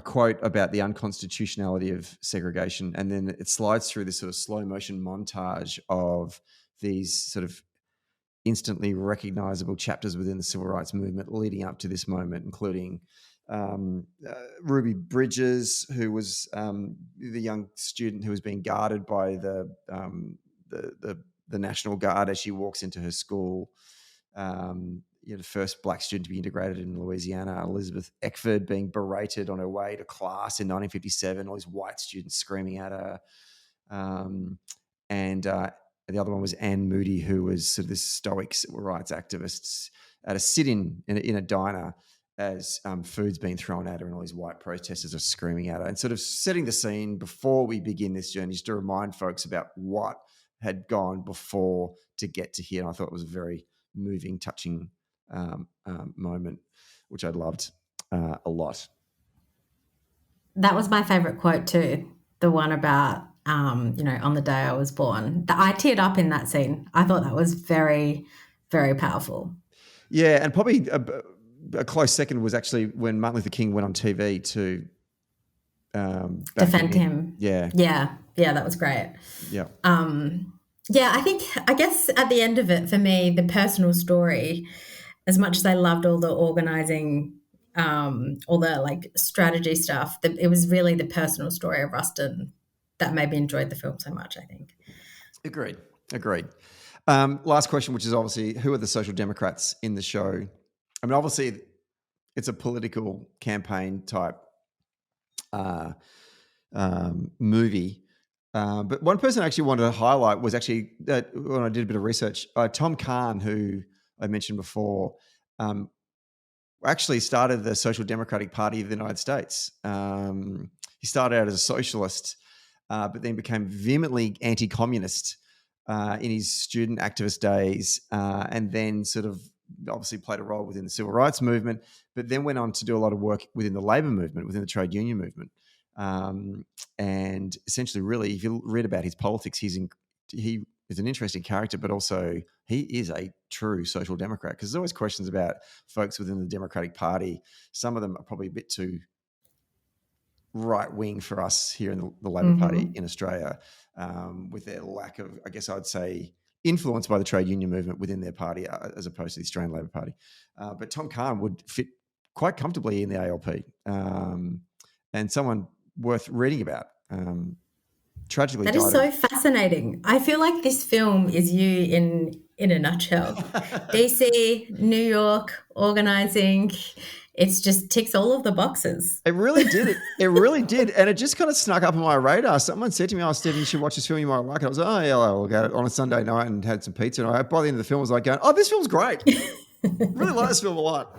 quote about the unconstitutionality of segregation, and then it slides through this sort of slow motion montage of these sort of instantly recognizable chapters within the civil rights movement leading up to this moment, including Ruby Bridges, who was the young student who was being guarded by the National Guard as she walks into her school. The first black student to be integrated in Louisiana, Elizabeth Eckford, being berated on her way to class in 1957, all these white students screaming at her. And the other one was Anne Moody, who was sort of this stoic civil rights activist at a sit-in in a diner as food's being thrown at her and all these white protesters are screaming at her, and sort of setting the scene before we begin this journey, just to remind folks about what had gone before to get to here. And I thought it was a very moving, touching moment, which I loved a lot. That was my favourite quote too, the one about, on the day I was born. I teared up in that scene. I thought that was very, very powerful. Yeah, and probably a close second was actually when Martin Luther King went on TV to defend him. Yeah, that was great. Yeah. I guess at the end of it, for me, the personal story, as much as I loved all the organising, all the strategy stuff, it was really the personal story of Rustin that made me enjoy the film so much, I think. Agreed. Last question, which is obviously, who are the social democrats in the show? I mean, obviously, it's a political campaign type movie. But one person I actually wanted to highlight was actually, when I did a bit of research, Tom Kahn, who I mentioned before, actually started the Social Democratic Party of the United States. He started out as a socialist, but then became vehemently anti-communist in his student activist days, and then sort of obviously played a role within the civil rights movement, but then went on to do a lot of work within the labour movement, within the trade union movement. And essentially, really, if you read about his politics, he is an interesting character, but also he is a true social democrat, because there's always questions about folks within the Democratic Party. Some of them are probably a bit too right wing for us here in the Labor Party in Australia, with their lack of, I guess I'd say, influenced by the trade union movement within their party, as opposed to the Australian Labor Party. But Tom Kahn would fit quite comfortably in the ALP, and someone worth reading about. Tragically, that is so fascinating. I feel like this film is you in a nutshell. DC, New York, organising. It's just ticks all of the boxes. It really did. It really did. And it just kind of snuck up on my radar. Someone said to me, "Oh, Stephen, you should watch this film. You might like it." I was like, "Oh, yeah, I'll go on a Sunday night," and had some pizza. And by the end of the film, I was like, "Oh, this film's great. Really like this film a lot."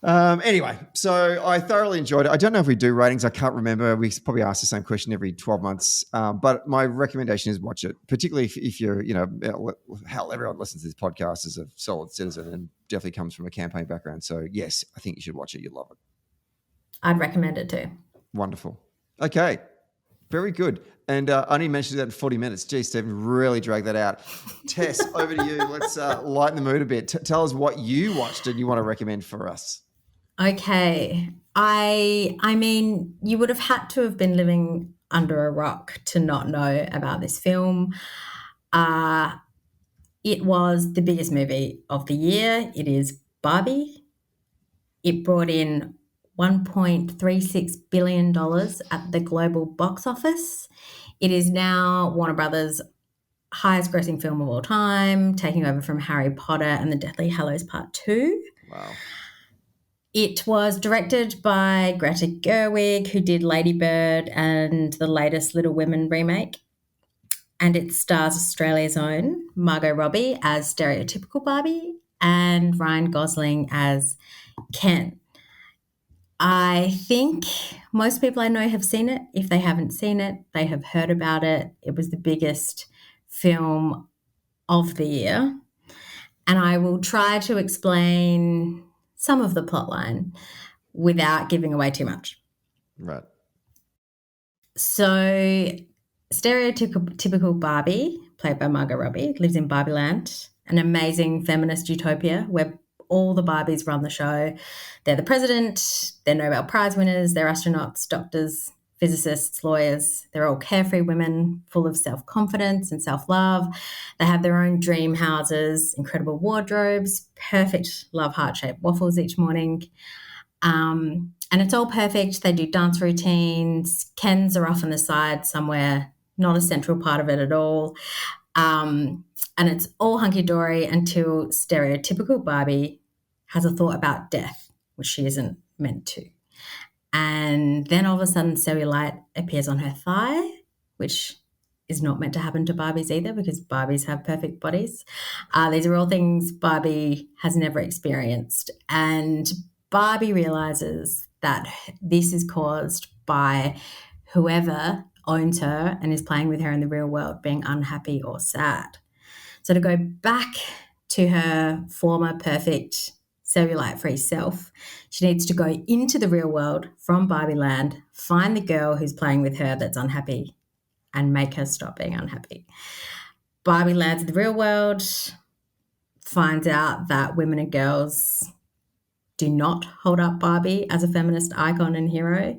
Anyway, so I thoroughly enjoyed it. I don't know if we do ratings. I can't remember. We probably ask the same question every 12 months. But my recommendation is watch it, particularly if you're, hell, everyone listens to this podcast as a solid citizen and definitely comes from a campaign background. So, yes, I think you should watch it. You'll love it. I'd recommend it too. Wonderful. Okay. Very good. And I only mentioned that in 40 minutes. Gee, Stephen, really dragged that out. Tess, over to you. Let's lighten the mood a bit. Tell us what you watched and you want to recommend for us. Okay. I mean, you would have had to have been living under a rock to not know about this film. It was the biggest movie of the year. It is Barbie. It brought in $1.36 billion at the global box office. It is now Warner Brothers' highest grossing film of all time, taking over from Harry Potter and the Deathly Hallows Part 2. Wow. It was directed by Greta Gerwig, who did Lady Bird and the latest Little Women remake. And it stars Australia's own Margot Robbie as stereotypical Barbie and Ryan Gosling as Ken. I think most people I know have seen it. If they haven't seen it, they have heard about it. It was the biggest film of the year. And I will try to explain some of the plotline without giving away too much. Right. So stereotypical Barbie, played by Margot Robbie, lives in Barbie Land, an amazing feminist utopia where all the Barbies run the show. They're the president, they're Nobel Prize winners, they're astronauts, doctors, physicists, lawyers. They're all carefree women full of self-confidence and self-love. They have their own dream houses, incredible wardrobes, perfect love heart-shaped waffles each morning. And it's all perfect. They do dance routines. Kens are off on the side somewhere, not a central part of it at all. And it's all hunky-dory until stereotypical Barbie has a thought about death, which she isn't meant to. And then all of a sudden cellulite appears on her thigh, which is not meant to happen to Barbies either because Barbies have perfect bodies. These are all things Barbie has never experienced. And Barbie realizes that this is caused by whoever owns her and is playing with her in the real world being unhappy or sad. So to go back to her former perfect cellulite-free self, she needs to go into the real world from Barbie Land, find the girl who's playing with her that's unhappy, and make her stop being unhappy. Barbie lands in the real world, finds out that women and girls do not hold up Barbie as a feminist icon and hero,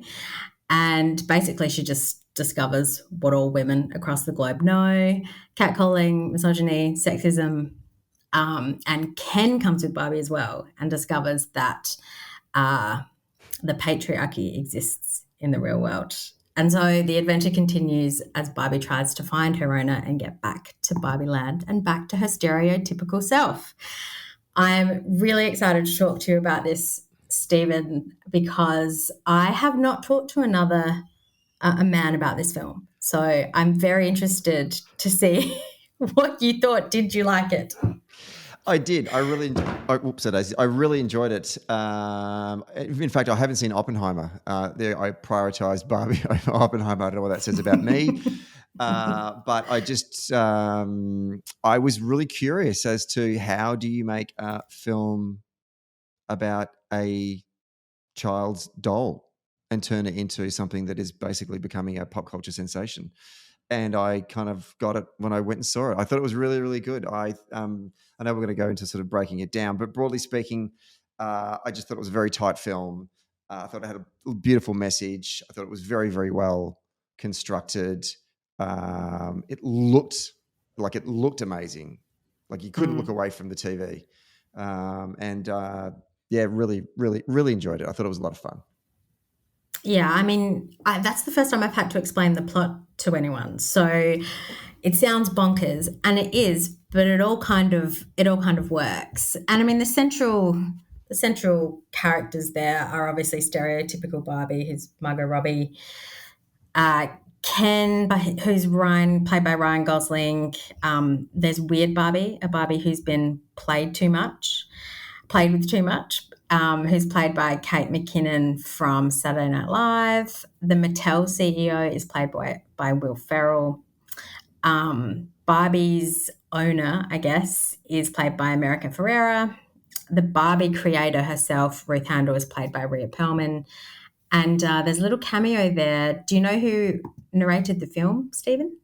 and basically she just discovers what all women across the globe know: catcalling, misogyny, sexism. And Ken comes with Barbie as well and discovers that the patriarchy exists in the real world. And so the adventure continues as Barbie tries to find her owner and get back to Barbie Land and back to her stereotypical self. I'm really excited to talk to you about this, Stephen, because I have not talked to a man about this film. So I'm very interested to see what you thought. Did you like it? I did. I really enjoyed it. In fact, I haven't seen Oppenheimer. I prioritized Barbie over Oppenheimer. I don't know what that says about me. But I was really curious as to how do you make a film about a child's doll and turn it into something that is basically becoming a pop culture sensation. And I kind of got it when I went and saw it. I thought it was really, really good. I know we're going to go into sort of breaking it down, but broadly speaking, I just thought it was a very tight film. I thought it had a beautiful message. I thought it was very, very well constructed. It looked amazing. Like you couldn't look away from the TV. Really, really, really enjoyed it. I thought it was a lot of fun. Yeah, I mean, that's the first time I've had to explain the plot to anyone. So it sounds bonkers, and it is, but it all kind of works. And I mean, the central characters there are obviously stereotypical Barbie, who's Margot Robbie, Ken, who's played by Ryan Gosling. There's Weird Barbie, a Barbie who's been played with too much, who's played by Kate McKinnon from Saturday Night Live. The Mattel CEO is played by Will Ferrell. Barbie's owner, I guess, is played by America Ferrera. The Barbie creator herself, Ruth Handel, is played by Rhea Perlman. And there's a little cameo there. Do you know who narrated the film, Stephen?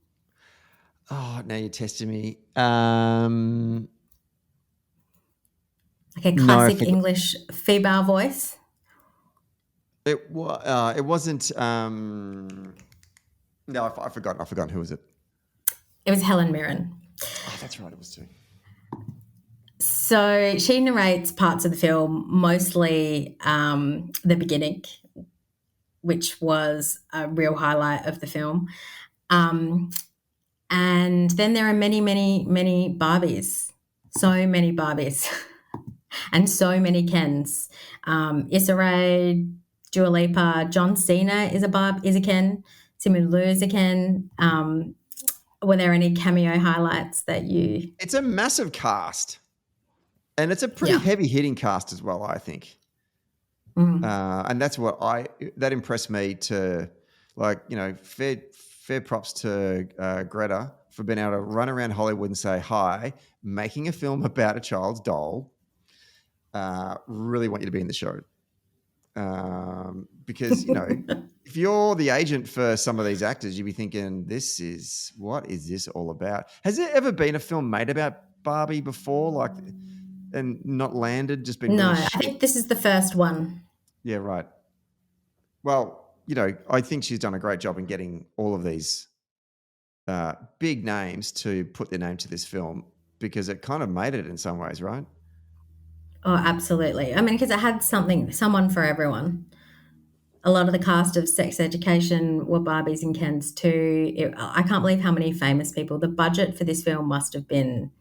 Oh, now you're testing me. Like a classic English female voice. It wasn't. No, I've forgotten. Who was it? It was Helen Mirren. Oh, that's right. It was too. So she narrates parts of the film, mostly the beginning, which was a real highlight of the film. And then there are many, many, many Barbies. So many Barbies. And so many Kens. Issa Rae, Dua Lipa, John Cena is a Ken. Simu Liu is a Ken. Were there any cameo highlights that you... It's a massive cast. And it's a pretty heavy-hitting cast as well, I think. And that's that impressed me to, fair props to Greta for being able to run around Hollywood and say, hi, making a film about a child's doll. Really want you to be in the show. Because, if you're the agent for some of these actors, you'd be thinking, what is this all about? Has there ever been a film made about Barbie before, and not landed, just been... No, really I think this is the first one. Yeah, right. Well, I think she's done a great job in getting all of these big names to put their name to this film, because it kind of made it in some ways, right? Oh, absolutely. I mean, because it had someone for everyone. A lot of the cast of Sex Education were Barbies and Kens too. I can't believe how many famous people. The budget for this film must have been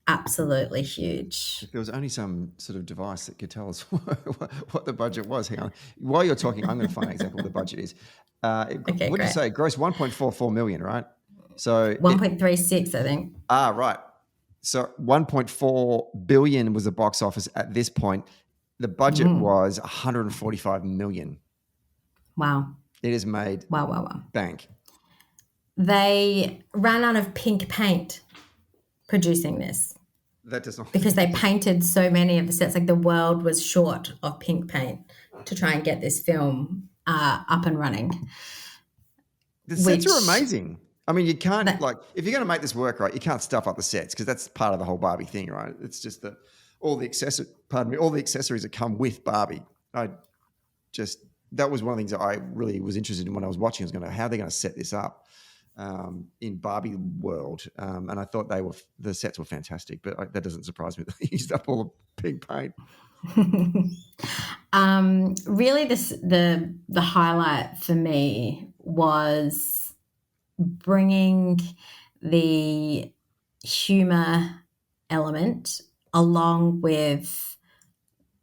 absolutely huge. If there was only some sort of device that could tell us what the budget was. Hang on. While you're talking, I'm going to find out exactly what the budget is. What did you say? Gross 1.44 million, right? So 1.36, I think. Right. So 1.4 billion was the box office at this point. The budget was 145 million. Wow. It has made bank. They ran out of pink paint producing this. That does not... Because they painted so many of the sets. Like, the world was short of pink paint to try and get this film up and running. The sets are amazing. I mean, you can't, if you're going to make this work, right, you can't stuff up the sets, because that's part of the whole Barbie thing, right? It's just that all the accessories that come with Barbie. That was one of the things that I really was interested in when I was watching. I was how are they going to set this up in Barbie world? And I thought the sets were fantastic, but that doesn't surprise me that they used up all the pink paint. Really, the highlight for me was bringing the humor element along with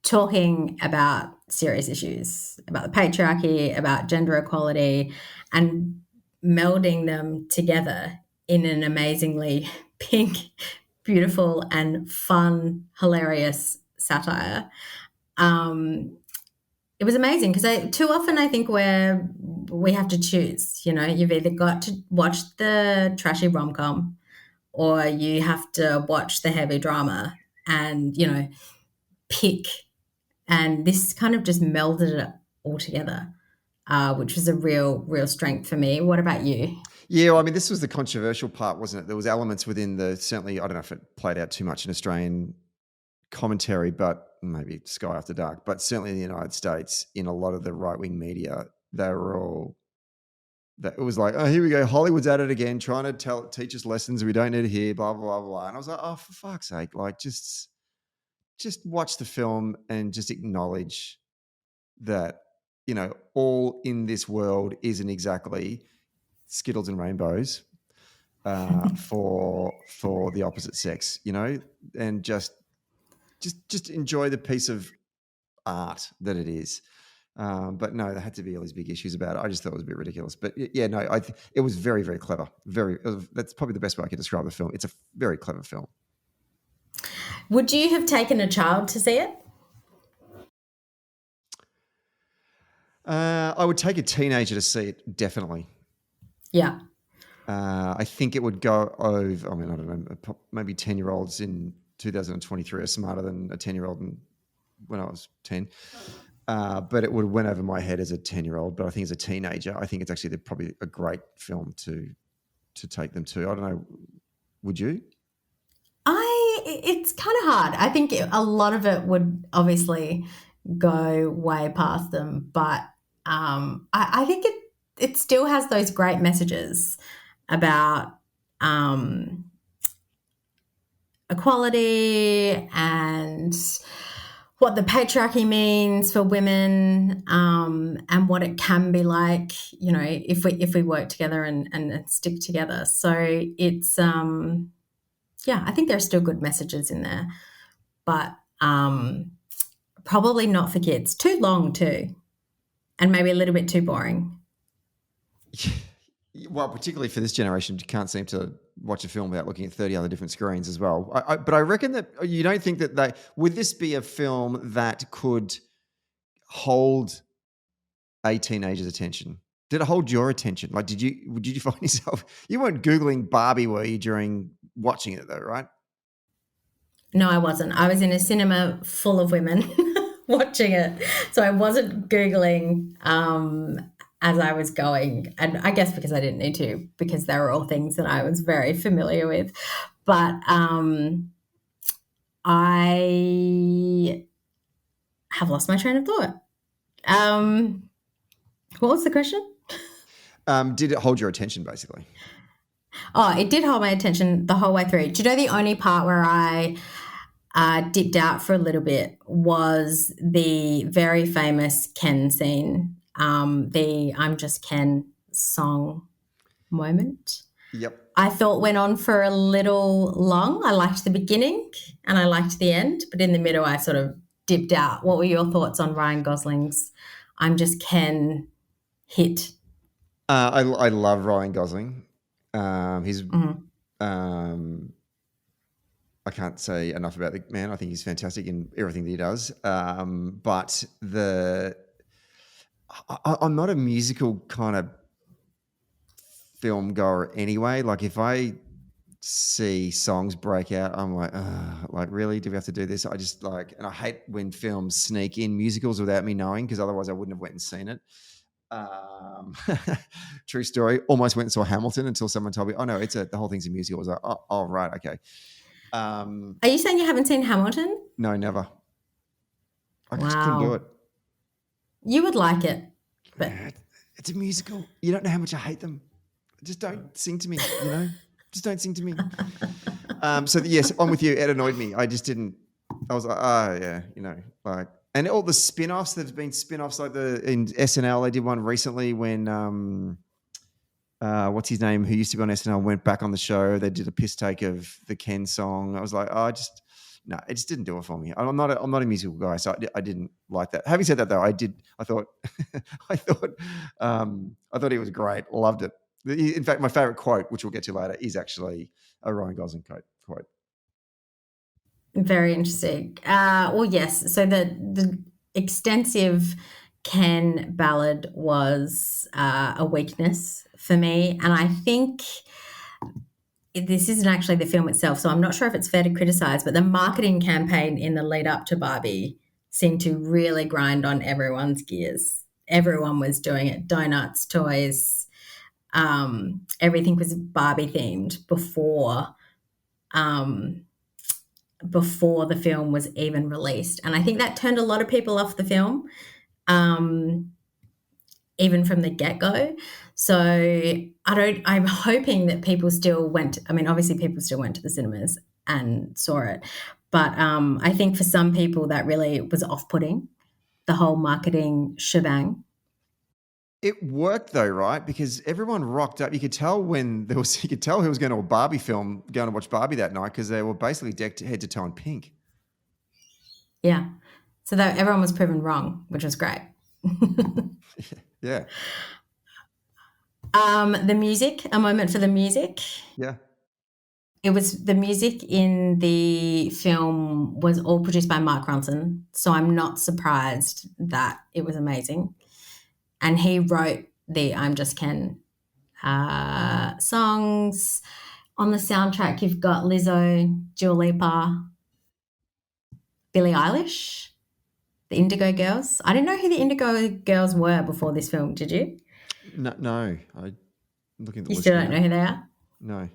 talking about serious issues, about the patriarchy, about gender equality, and melding them together in an amazingly pink, beautiful, and fun, hilarious satire. It was amazing, because too often I think we're we have to choose. You know, you've either got to watch the trashy rom-com or you have to watch the heavy drama and, you know, pick. And this kind of just melded it all together, which was a real strength for me. What about you? Yeah, well, I mean, this was the controversial part, wasn't it? There was elements within certainly, I don't know if it played out too much in Australian commentary, but maybe Sky After Dark, but certainly in the United States, in a lot of the right-wing media, they were all, that it was like, oh, here we go, Hollywood's at it again, trying to teach us lessons we don't need to hear, blah, blah, blah, blah. And I was like, oh, for fuck's sake, like, just watch the film and just acknowledge that, you know, all in this world isn't exactly Skittles and rainbows for the opposite sex, you know, and just enjoy the piece of art that it is. But no, there had to be all these big issues about it. I just thought it was a bit ridiculous. But yeah, no, it was very, very clever. That's probably the best way I could describe the film. It's a very clever film. Would you have taken a child to see it? I would take a teenager to see it, definitely. Yeah. I think it would go over, I mean, I don't know, maybe 10-year-olds in 2023 are smarter than a 10-year-old when I was 10. But it would have went over my head as a 10-year-old. But I think as a teenager, I think it's actually probably a great film to take them to. I don't know. Would you? It's kind of hard. I think a lot of it would obviously go way past them, but I think it still has those great messages about equality and what the patriarchy means for women, and what it can be like, you know, if we work together and stick together. So it's yeah, I think there are still good messages in there, but probably not for kids. Too long too, and maybe a little bit too boring. Well, particularly for this generation, you can't seem to watch a film without looking at 30 other different screens as well. But I reckon that you don't think that would this be a film that could hold a teenager's attention? Did it hold your attention? Like, did you find yourself, you weren't Googling Barbie, were you, during watching it though, right? No, I wasn't. I was in a cinema full of women watching it. So I wasn't Googling as I was going. And I guess because I didn't need to, because they were all things that I was very familiar with. But I have lost my train of thought. What was the question? Did it hold your attention, basically? Oh, it did hold my attention the whole way through. Do you know the only part where I dipped out for a little bit was the very famous Ken scene, the I'm Just Ken song moment. Yep. I thought went on for a little long. I liked the beginning and I liked the end, but in the middle I sort of dipped out. What were your thoughts on Ryan Gosling's I'm Just Ken hit? I love Ryan Gosling. He's I can't say enough about the man. I think he's fantastic in everything that he does. But I'm not a musical kind of film goer anyway. Like if I see songs break out, I'm like, really? Do we have to do this? I just and I hate when films sneak in musicals without me knowing, because otherwise I wouldn't have went and seen it. True story. Almost went and saw Hamilton until someone told me, oh no, the whole thing's a musical. I was like, oh right, okay. Are you saying you haven't seen Hamilton? No, never. I just couldn't do it. You would like it, but it's a musical. You don't know how much I hate them. Just don't sing to me, you know? Just don't sing to me. So yes, I'm with you. It annoyed me. I just didn't. I was like, oh yeah, you know, like, and all the spin-offs. There's been spin-offs like in SNL. They did one recently when what's his name, who used to be on SNL, went back on the show. They did a piss take of the Ken song. I was like, it just didn't do it for me. I'm not a musical guy, so I didn't like that. Having said that, though, I thought he was great. Loved it. In fact, my favorite quote, which we'll get to later, is actually a Ryan Gosling quote. Very interesting. Well, yes. So the extensive Ken Ballard was a weakness for me, and I think this isn't actually the film itself, so I'm not sure if it's fair to criticise, but the marketing campaign in the lead up to Barbie seemed to really grind on everyone's gears. Everyone was doing it, donuts, toys, everything was Barbie themed before the film was even released. And I think that turned a lot of people off the film, even from the get-go. So I'm hoping that people still went, I mean, obviously people still went to the cinemas and saw it. But I think for some people that really was off-putting, the whole marketing shebang. It worked though, right? Because everyone rocked up. You could tell you could tell who was going to a Barbie film, going to watch Barbie that night, because they were basically decked head to toe in pink. Yeah. So that everyone was proven wrong, which was great. Yeah. The music, a moment for the music. Yeah. It was the music in the film was all produced by Mark Ronson, so I'm not surprised that it was amazing. And he wrote the I'm Just Ken songs. On the soundtrack, you've got Lizzo, Dua Lipa, Billie Eilish, the Indigo Girls. I didn't know who the Indigo Girls were before this film. Did you? No. I'm looking at the You list still now. don't know who they are? No.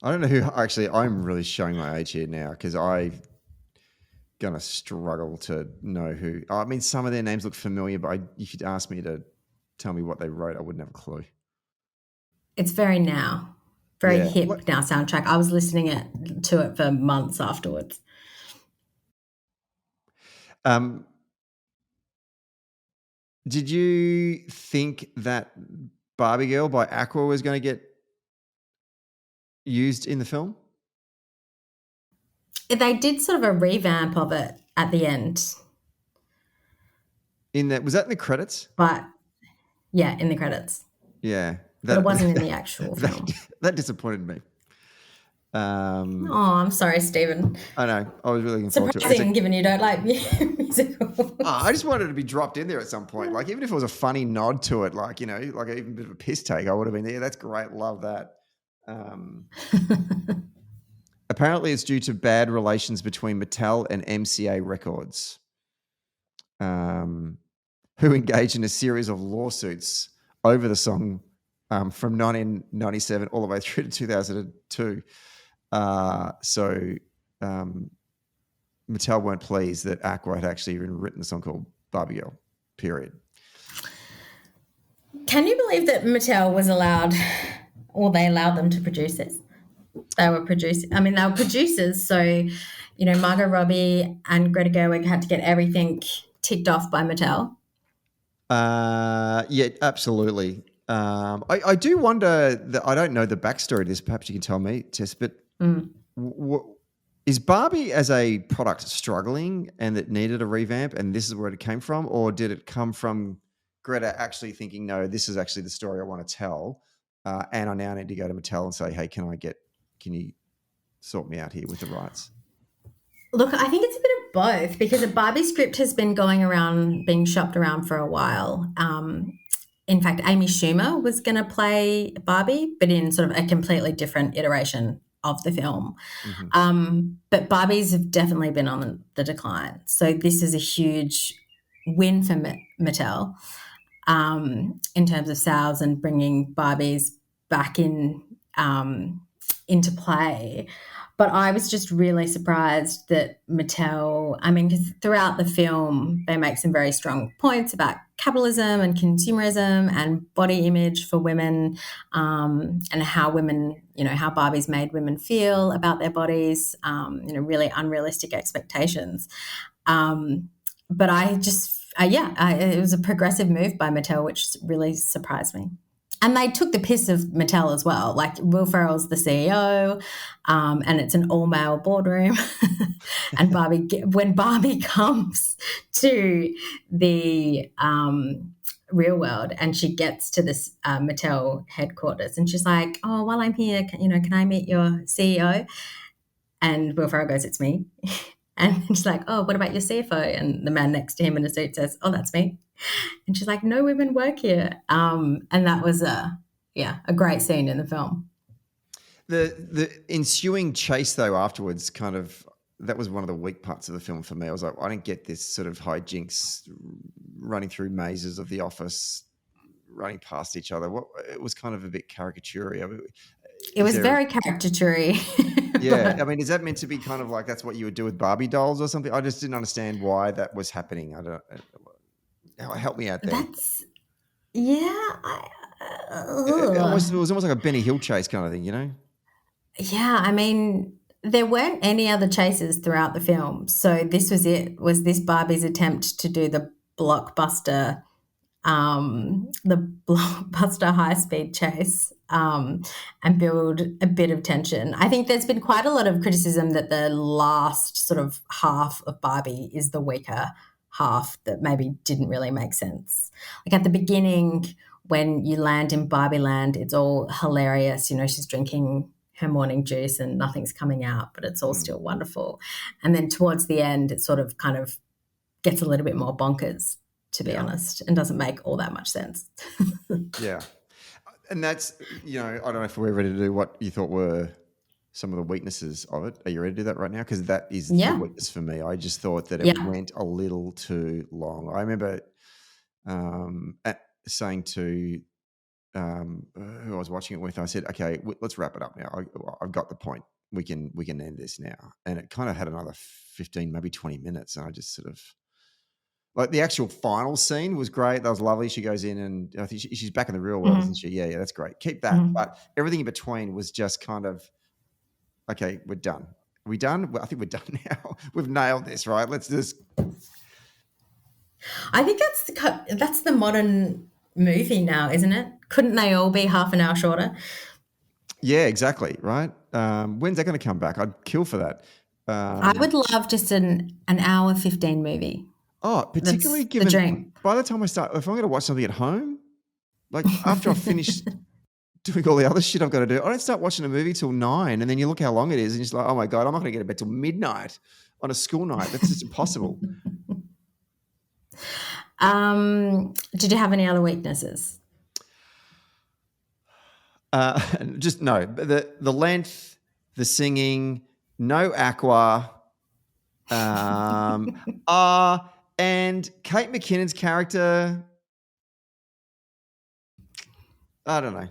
I don't know who. Actually, I'm really showing my age here now because I'm going to struggle to know who. I mean, some of their names look familiar, but if you'd asked me to tell me what they wrote, I wouldn't have a clue. It's very hip now soundtrack. I was listening to it for months afterwards. Did you think that Barbie Girl by Aqua was going to get used in the film? They did sort of a revamp of it at the end. Was that in the credits? But yeah, in the credits. Yeah. But it wasn't in the actual film. That disappointed me. I'm sorry, Stephen. I know. I was really looking forward to it. Surprising, given you don't like musicals. I just wanted it to be dropped in there at some point. Like, even if it was a funny nod to it, like, like even a bit of a piss take, I would have been there. That's great. Love that. Apparently, it's due to bad relations between Mattel and MCA Records, who engaged in a series of lawsuits over the song from 1997 all the way through to 2002. So Mattel weren't pleased that Aqua had actually even written a song called Barbie Girl, period. Can you believe that Mattel was allowed, or they allowed them to produce this? They were producers. So, Margot Robbie and Greta Gerwig had to get everything ticked off by Mattel. Yeah, absolutely. I do wonder that I don't know the backstory to this. Perhaps you can tell me, Tess, but is Barbie as a product struggling and it needed a revamp and this is where it came from? Or did it come from Greta actually thinking, no, this is actually the story I want to tell, and I now need to go to Mattel and say, hey, can you sort me out here with the rights? Look, I think it's a bit of both, because a Barbie script has been being shopped around for a while. In fact, Amy Schumer was going to play Barbie, but in sort of a completely different iteration of the film. Mm-hmm. But Barbies have definitely been on the decline. So this is a huge win for Mattel in terms of sales and bringing Barbies back into play. But I was just really surprised that Mattel, because throughout the film, they make some very strong points about capitalism and consumerism and body image for women, and how women, how Barbies made women feel about their bodies, really unrealistic expectations. But I just, it was a progressive move by Mattel, which really surprised me. And they took the piss of Mattel as well. Like, Will Ferrell's the CEO, and it's an all-male boardroom. And when Barbie comes to the real world and she gets to this Mattel headquarters and she's like, oh, while I'm here, can I meet your CEO? And Will Ferrell goes, it's me. And she's like, oh, what about your CFO? And the man next to him in a suit says, oh, that's me. And she's like, no women work here. And that was a great scene in the film. The ensuing chase though afterwards kind of that was one of the weak parts of the film for me. I was like, I didn't get this sort of hijinks running through mazes of the office, running past each other. It was kind of a bit caricature-y. I mean, It was very caricature-y. yeah, I mean, is that meant to be kind of like that's what you would do with Barbie dolls or something? I just didn't understand why that was happening. I don't. Help me out there. That's yeah. It was almost like a Benny Hill chase kind of thing, you know? Yeah, I mean, there weren't any other chases throughout the film, so this was it. Was this Barbie's attempt to do blockbuster, the blockbuster high-speed chase, and build a bit of tension? I think there's been quite a lot of criticism that the last sort of half of Barbie is the weaker half that maybe didn't really make sense. Like at the beginning, when you land in Barbie Land, it's all hilarious. You know, she's drinking her morning juice and nothing's coming out, but it's all still wonderful. And then towards the end, it sort of kind of gets a little bit more bonkers, to be honest, and doesn't make all that much sense. Yeah. And that's, you know, I don't know if we're ready to do what you thought were some of the weaknesses of it. Are you ready to do that right now? Because that is the weakness for me. I just thought that it went a little too long. I remember saying to who I was watching it with, I said, okay, let's wrap it up now. I've got the point. We can end this now. And it kind of had another 15, maybe 20 minutes. And I just sort of, like the actual final scene was great. That was lovely. She goes in and I think she's back in the real world, isn't she? Yeah, that's great. Keep that. But everything in between was just kind of, okay, we're done. Are we done? Well, I think we're done now. We've nailed this, right? Let's just. I think that's the modern movie now, isn't it? Couldn't they all be half an hour shorter? Yeah, exactly. Right. When's that going to come back? I'd kill for that. I would love just an hour 15 movie. Oh, particularly given the dream. By the time I start, if I'm going to watch something at home, like after I've finished doing all the other shit I've got to do, I don't start watching a movie till 9, and then you look how long it is, and you're just like, oh my God, I'm not going to get to bed till midnight on a school night. That's just impossible. Did you have any other weaknesses? Just no. The length, the singing, no aqua. And Kate McKinnon's character, I don't know.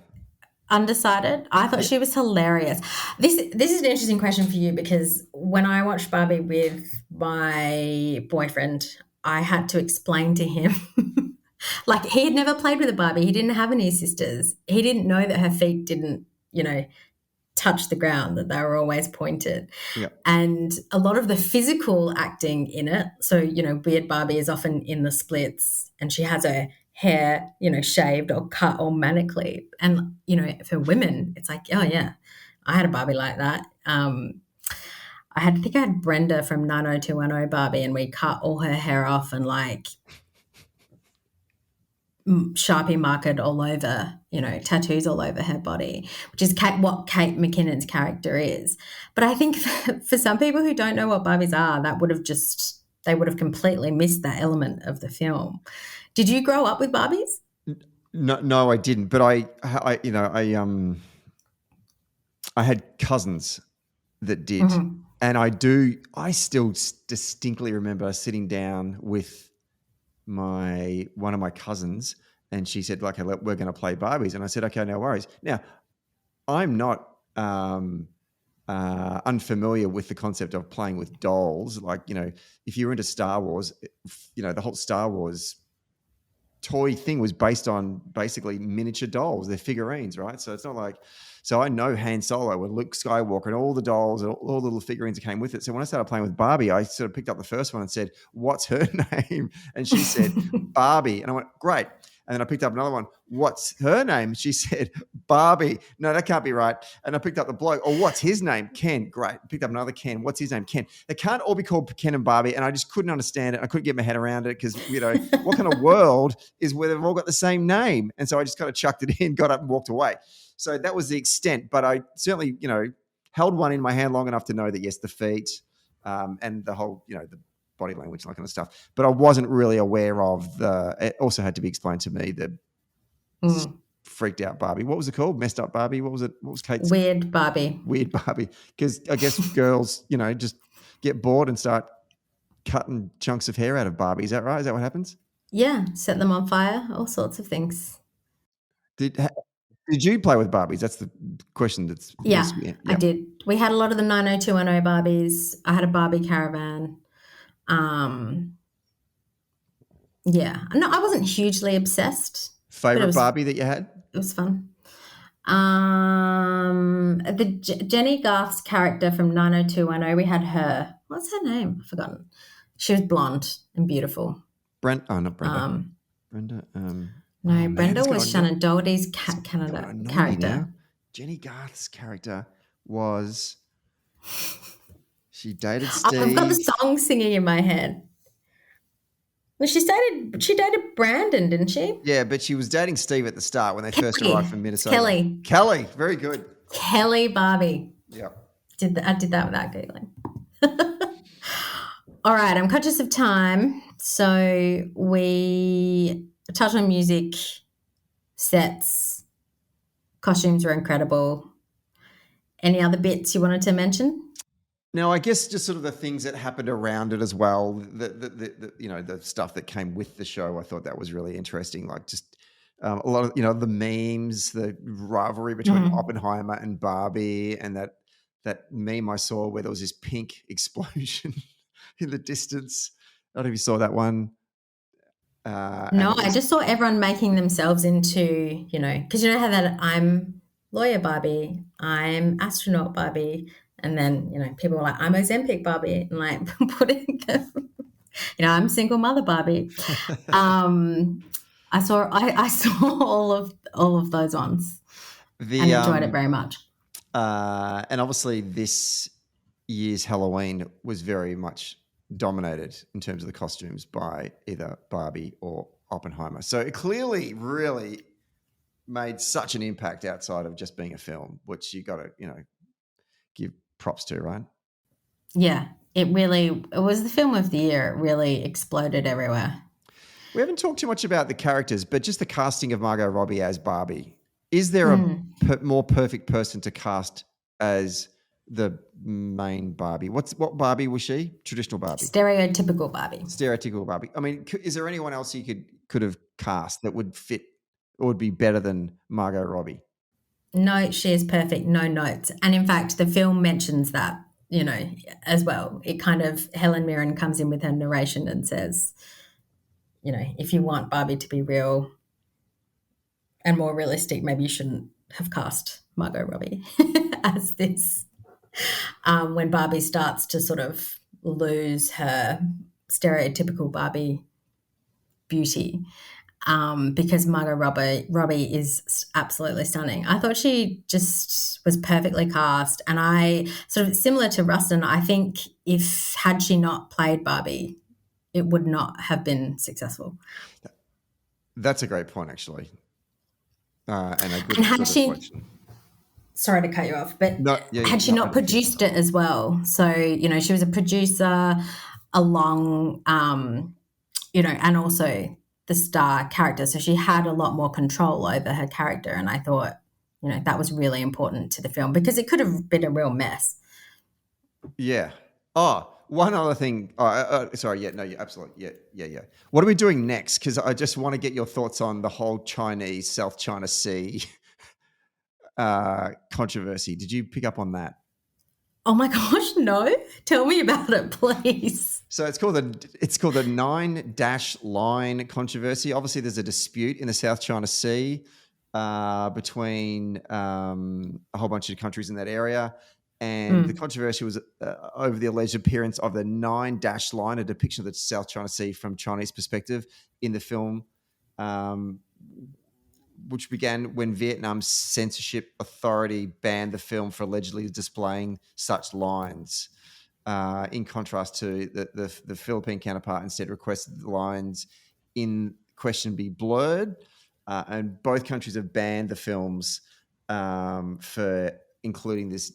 Undecided. I thought she was hilarious. This is an interesting question for you because when I watched Barbie with my boyfriend, I had to explain to him, like he had never played with a Barbie. He didn't have any sisters. He didn't know that her feet didn't, touch the ground, that they were always pointed. Yeah. And a lot of the physical acting in it, so, Weird Barbie is often in the splits and she has her hair, shaved or cut or manically. And, for women, it's like, oh, yeah, I had a Barbie like that. I had Brenda from 90210 Barbie and we cut all her hair off and like Sharpie marked all over, tattoos all over her body, which is what Kate McKinnon's character is. But I think for some people who don't know what Barbies are, they would have completely missed that element of the film. Did you grow up with Barbies? No, I didn't. But I had cousins that did, and I still distinctly remember sitting down with one of my cousins, and she said, like, we're going to play Barbies. And I said, okay, no worries. Now, I'm not unfamiliar with the concept of playing with dolls. Like, if you're into Star Wars, the whole Star Wars toy thing was based on basically miniature dolls. They're figurines, right? So it's not like, so I know Han Solo and Luke Skywalker and all the dolls and all the little figurines that came with it. So when I started playing with Barbie, I sort of picked up the first one and said, what's her name? And she said, Barbie. And I went, great. And then I picked up another one. What's her name? She said, Barbie. No, that can't be right. And I picked up the bloke. Oh, what's his name? Ken. Great. Picked up another Ken. What's his name? Ken. They can't all be called Ken and Barbie. And I just couldn't understand it. I couldn't get my head around it because, what kind of world is where they've all got the same name? And so I just kind of chucked it in, got up and walked away. So that was the extent. But I certainly, held one in my hand long enough to know that, yes, the feet and the whole, the body language and that kind of stuff. But I wasn't really aware of it also had to be explained to me, the freaked out Barbie. What was it called? Messed up Barbie? What was it? What was Kate's? Weird Barbie. Weird Barbie. Because I guess girls, just get bored and start cutting chunks of hair out of Barbie. Is that right? Is that what happens? Yeah, set them on fire, all sorts of things. Did you play with Barbies? That's the question. I did. We had a lot of the 90210 Barbies. I had a Barbie caravan. Yeah. No, I wasn't hugely obsessed. Favorite Barbie that you had? It was fun. Jenny Garth's character from 90210, we had her. What's her name? I've forgotten. She was blonde and beautiful. Not Brenda. Brenda. Brenda was Shannon Doherty's Canada character. Jenny Garth's character was. She dated Steve. I've got the song singing in my head. Well, she dated Brandon, didn't she? Yeah, but she was dating Steve at the start when they first arrived from Minnesota. Kelly, very good. Kelly Barbie. Yeah. I did that without Googling. All right, I'm conscious of time. So we touch on music, sets, costumes were incredible. Any other bits you wanted to mention? No, I guess just sort of the things that happened around it as well. The stuff that came with the show. I thought that was really interesting. Like just a lot of the memes, the rivalry between Oppenheimer and Barbie, and that meme I saw where there was this pink explosion in the distance. I don't know if you saw that one. No, I just saw everyone making themselves into, because you know how that I'm lawyer Barbie, I'm astronaut Barbie. And then, people were like, I'm Ozempic Barbie, and like putting them, I'm single mother Barbie. I saw all of those ones and enjoyed it very much. And obviously this year's Halloween was very much dominated in terms of the costumes by either Barbie or Oppenheimer. So it clearly really made such an impact outside of just being a film, which you got to, give props to, right? Yeah, it was the film of the year. It really exploded everywhere. We haven't talked too much about the characters, but just the casting of Margot Robbie as Barbie. Is there a more perfect person to cast as the main Barbie? What Barbie was she? Traditional Barbie? Stereotypical Barbie. Stereotypical Barbie. I mean, is there anyone else you could have cast that would fit or would be better than Margot Robbie? No, she is perfect. No notes. And in fact, the film mentions that, as well. It kind of, Helen Mirren comes in with her narration and says, if you want Barbie to be real and more realistic, maybe you shouldn't have cast Margot Robbie as this. When Barbie starts to sort of lose her stereotypical Barbie beauty. Because Margot Robbie is absolutely stunning. I thought she just was perfectly cast, and I sort of similar to Rustin. I think had she not played Barbie, it would not have been successful. That's a great point, actually, and a good had she. Reflection. Sorry to cut you off, but had she not produced it as well? So she was a producer along, and also the star character. So she had a lot more control over her character. And I thought, that was really important to the film because it could have been a real mess. Yeah. Oh, one other thing. Sorry. Yeah, no, absolutely. Yeah. What are we doing next? Because I just want to get your thoughts on the whole South China Sea controversy. Did you pick up on that? Oh my gosh, no. Tell me about it, please. So it's called the 9-line controversy. Obviously, there's a dispute in the South China Sea between a whole bunch of countries in that area. And the controversy was over the alleged appearance of the 9-line, a depiction of the South China Sea from Chinese perspective in the film, which began when Vietnam's censorship authority banned the film for allegedly displaying such lines. In contrast to the Philippine counterpart, instead requested the lines in question be blurred. And both countries have banned the films for including this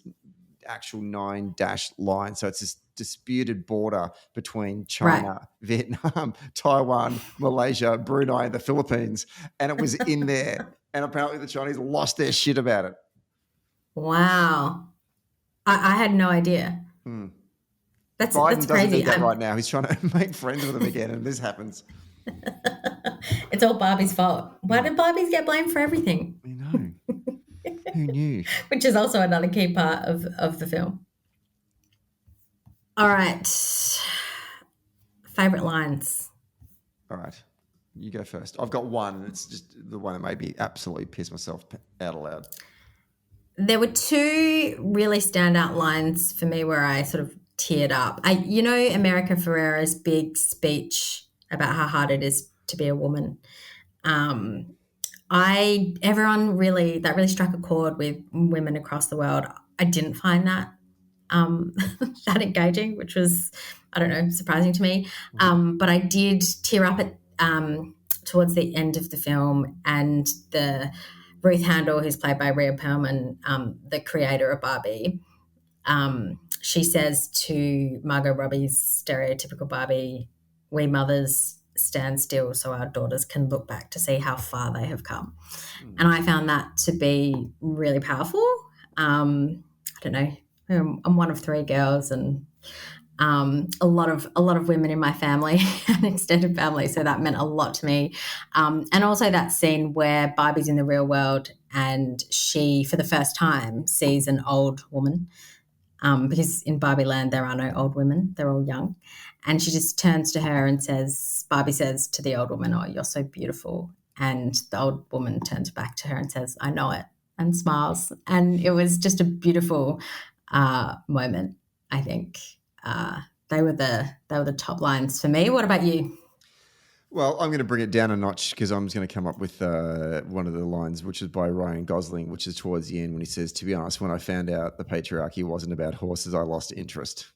actual 9-line. So it's this disputed border between Right. China, Vietnam, Taiwan, Malaysia, Brunei, and the Philippines. And it was in there. And apparently the Chinese lost their shit about it. Wow. I had no idea. That's Biden crazy. doesn't need that right now. He's trying to make friends with them again, and this happens. It's all Barbie's fault. Why did Barbies get blamed for everything? I know. Who knew? Which is also another key part of the film. All right. Favorite lines. All right. You go first. I've got one. It's just the one that made me absolutely piss myself out aloud. There were two really standout lines for me where I sort of teared up. America Ferrera's big speech about how hard it is to be a woman. That really struck a chord with women across the world. I didn't find that that engaging, which was, I don't know, surprising to me. But I did tear up towards the end of the film, and the Ruth Handel, who's played by Rhea Perlman, the creator of Barbie, she says to Margot Robbie's stereotypical Barbie, "We mothers stand still so our daughters can look back to see how far they have come." And I found that to be really powerful. I don't know. I'm one of three girls, and a lot of women in my family and extended family, so that meant a lot to me. And also that scene where Barbie's in the real world and she, for the first time, sees an old woman, because in Barbie land there are no old women, they're all young. And she just turns to her and Barbie says to the old woman, "Oh, you're so beautiful." And the old woman turns back to her and says, "I know it," and smiles. And it was just a beautiful moment, I think. They were the top lines for me. What about you? Well, I'm going to bring it down a notch because I'm just going to come up with one of the lines, which is by Ryan Gosling, which is towards the end when he says, "To be honest, when I found out the patriarchy wasn't about horses, I lost interest."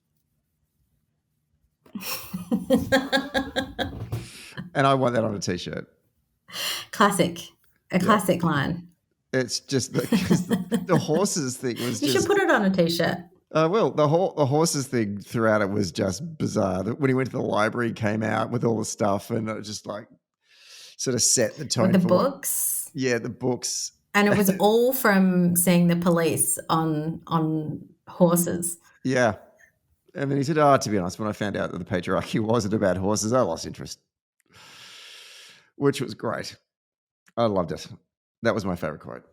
And I want that on a T-shirt. Classic. Classic line. It's just the horses thing was You just... should put it on a T-shirt. Well, the horses thing throughout it was just bizarre. When he went to the library, came out with all the stuff, and it just like sort of set the tone. With the books? Yeah, the books. And it was all from seeing the police on horses. Yeah. And then he said, "To be honest, when I found out that the patriarchy wasn't about horses, I lost interest." Which was great. I loved it. That was my favorite quote.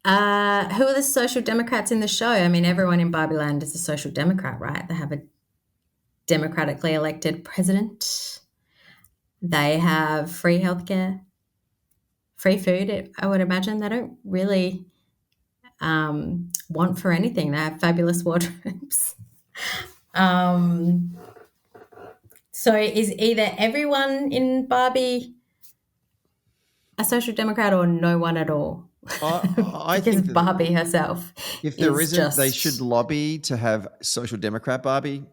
Who are the social democrats in the show? I mean, everyone in Barbie Land is a social democrat, right? They have a democratically elected president. They have free healthcare, free food, I would imagine. They don't really want for anything. They have fabulous wardrobes. So is either everyone in Barbie a social democrat or no one at all? I because think Barbie herself. If there isn't, they should lobby to have social democrat Barbie.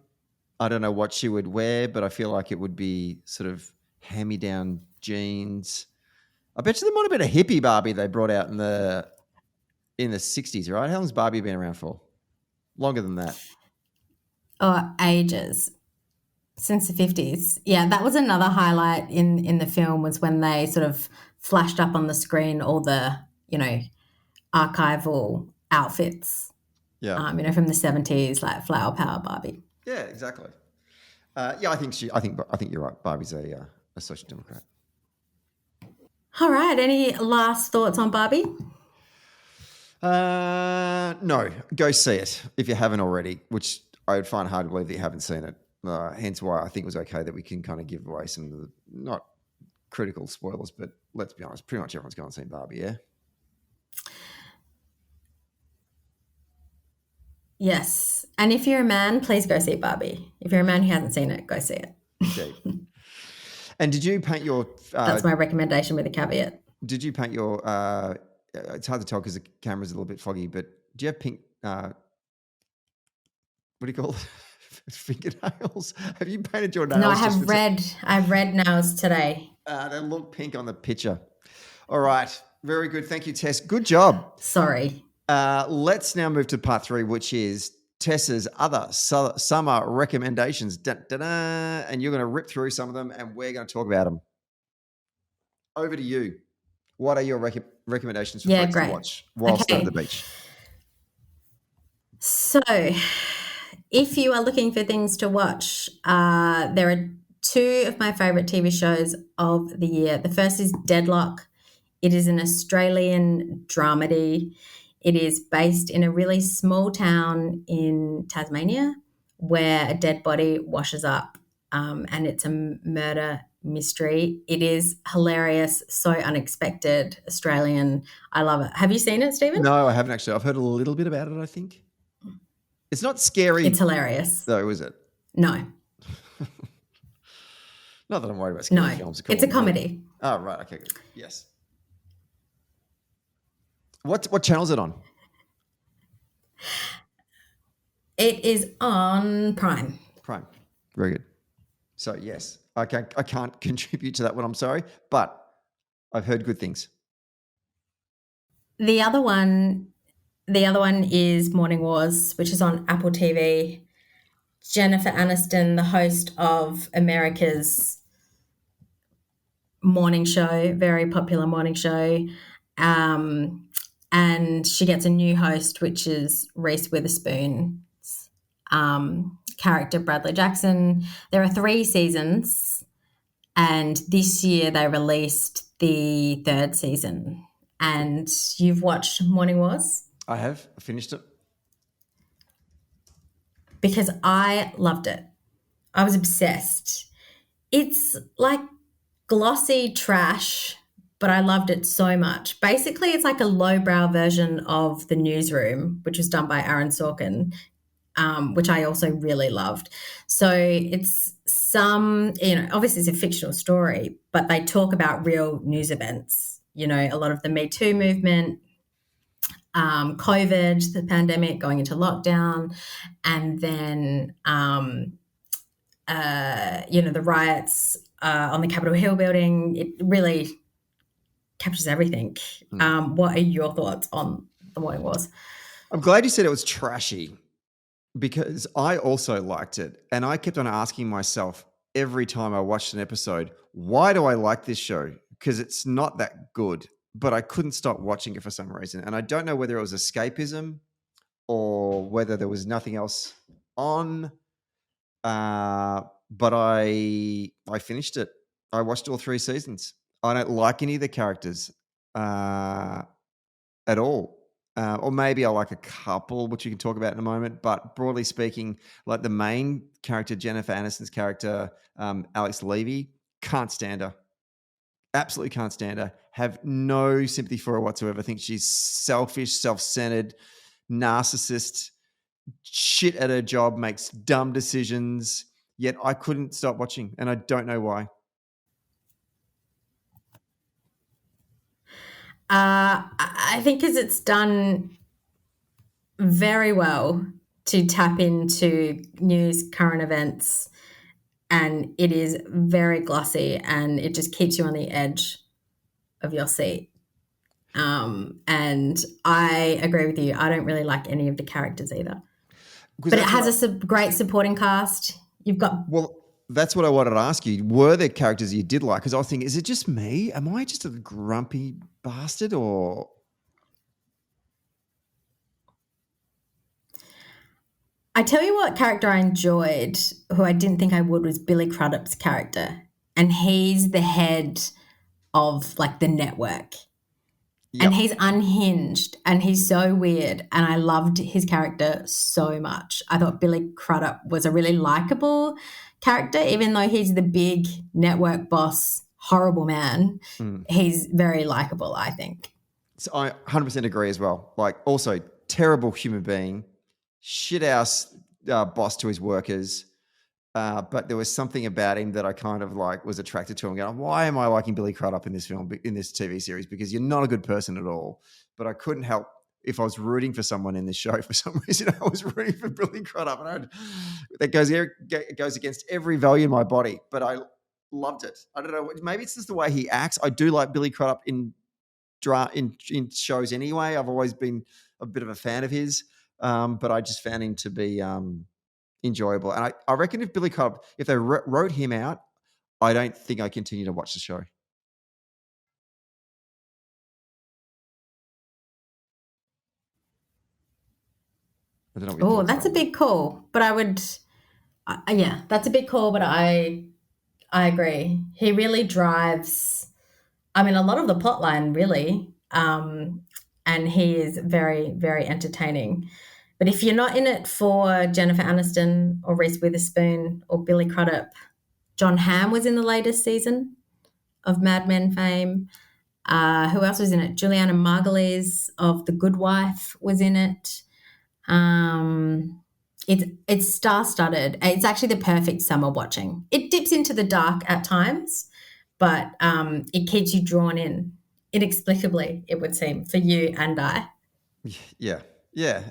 I don't know what she would wear, but I feel like it would be sort of hand-me-down jeans. I bet you there might have been a hippie Barbie they brought out in the 60s, right? How long's Barbie been around for? Longer than that. Oh, ages. Since the 50s. Yeah, that was another highlight in the film, was when they sort of flashed up on the screen all the, archival outfits. Yeah. From the 70s, like Flower Power Barbie. Yeah, exactly. I think you're right. Barbie's a social democrat. All right. Any last thoughts on Barbie? No. Go see it if you haven't already, which I would find hard to believe that you haven't seen it. Hence why I think it was okay that we can kind of give away some of the not critical spoilers, but let's be honest, pretty much everyone's gone and seen Barbie, yeah? Yes. And if you're a man, please go see Barbie. If you're a man who hasn't seen it, go see it. Okay. And did you paint your... That's my recommendation with a caveat. Did you paint your... it's hard to tell because the camera's a little bit foggy, but do you have pink... what do you call it? Fingernails? Have you painted your nails? No, I have red nails today. They look pink on the picture. All right. Very good. Thank you, Tess. Good job. Sorry. Let's now move to part 3, which is Tessa's other summer recommendations. And you're going to rip through some of them, and we're going to talk about them. Over to you. What are your recommendations for folks to watch whilst they're at the beach? So, if you are looking for things to watch, there are 2 of my favourite TV shows of the year. The first is Deadlock. It is an Australian dramedy. It is based in a really small town in Tasmania where a dead body washes up, and it's a murder mystery. It is hilarious, so unexpected, Australian. I love it. Have you seen it, Stephen? No, I haven't actually. I've heard a little bit about it, I think. It's not scary. It's hilarious. Though, is it? No. Not that I'm worried about scary films. It's a comedy. Oh, right. Okay, good. Yes. What channel is it on? It is on Prime. Prime. Very good. So, yes, I can't contribute to that one, I'm sorry, but I've heard good things. The other one is Morning Wars, which is on Apple TV. Jennifer Aniston, the host of America's morning show, very popular morning show, and she gets a new host, which is Reese Witherspoon's character, Bradley Jackson. There are 3 seasons, and this year they released the 3rd season. And you've watched Morning Wars? I have. I finished it. Because I loved it. I was obsessed. It's like glossy trash, but I loved it so much. Basically, it's like a lowbrow version of The Newsroom, which was done by Aaron Sorkin, which I also really loved. So it's obviously it's a fictional story, but they talk about real news events. A lot of the Me Too movement, COVID, the pandemic, going into lockdown, and then, the riots on the Capitol Hill building. It really captures everything. What are your thoughts on The Morning Wars? I'm glad you said it was trashy, because I also liked it. And I kept on asking myself every time I watched an episode, why do I like this show? Because it's not that good. But I couldn't stop watching it for some reason. And I don't know whether it was escapism or whether there was nothing else on. But I finished it. I watched all 3 seasons. I don't like any of the characters at all. Or maybe I like a couple, which you can talk about in a moment. But broadly speaking, like the main character, Jennifer Aniston's character, Alex Levy, can't stand her. Absolutely can't stand her. Have no sympathy for her whatsoever. Think she's selfish, self-centered, narcissist, shit at her job, makes dumb decisions. Yet I couldn't stop watching, and I don't know why. I think because it's done very well to tap into news, current events, and it is very glossy, and it just keeps you on the edge of your seat. And I agree with you. I don't really like any of the characters either. But it has a great supporting cast. Well, that's what I wanted to ask you. Were there characters you did like? Because I was thinking, is it just me? Am I just a grumpy bastard, or... I tell you what character I enjoyed, who I didn't think I would, was Billy Crudup's character. And he's the head of, like, the network. Yep. And he's unhinged, and he's so weird, and I loved his character so much. I thought Billy Crudup was a really likable character, even though he's the big network boss, horrible man. He's very likable, I think. So I 100% agree as well. Like, also, terrible human being, shit-house boss to his workers, but there was something about him that I kind of like was attracted to him. Going, why am I liking Billy Crudup in this film, in this TV series? Because you're not a good person at all. But I couldn't help, if I was rooting for someone in this show for some reason, I was rooting for Billy Crudup, and that goes against every value in my body. But I loved it. I don't know. Maybe it's just the way he acts. I do like Billy Crudup in shows anyway. I've always been a bit of a fan of his, but I just found him to be enjoyable. And I reckon if Billy Crudup, if they wrote him out, I don't think I continue to watch the show. I don't know what your Oh, thoughts that's are a on that. big call, but yeah, that's a big call, but I agree. He really drives, I mean, a lot of the plot line, really. And he is very, very entertaining. But if you're not in it for Jennifer Aniston or Reese Witherspoon or Billy Crudup, John Hamm was in the latest season of Mad Men fame. Who else was in it? Juliana Margulies of The Good Wife was in it. It's star-studded. It's actually the perfect summer watching. It dips into the dark at times, but it keeps you drawn in inexplicably, it would seem, for you and I. Yeah, yeah,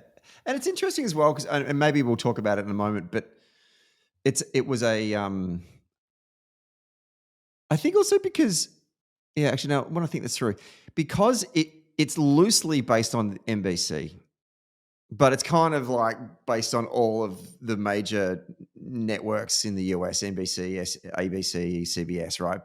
and it's interesting as well because, and maybe we'll talk about it in a moment, but it was a I think also because actually no, when I think that's through, because it's loosely based on NBC, but it's kind of like based on all of the major networks in the US, NBC, ABC, CBS, right?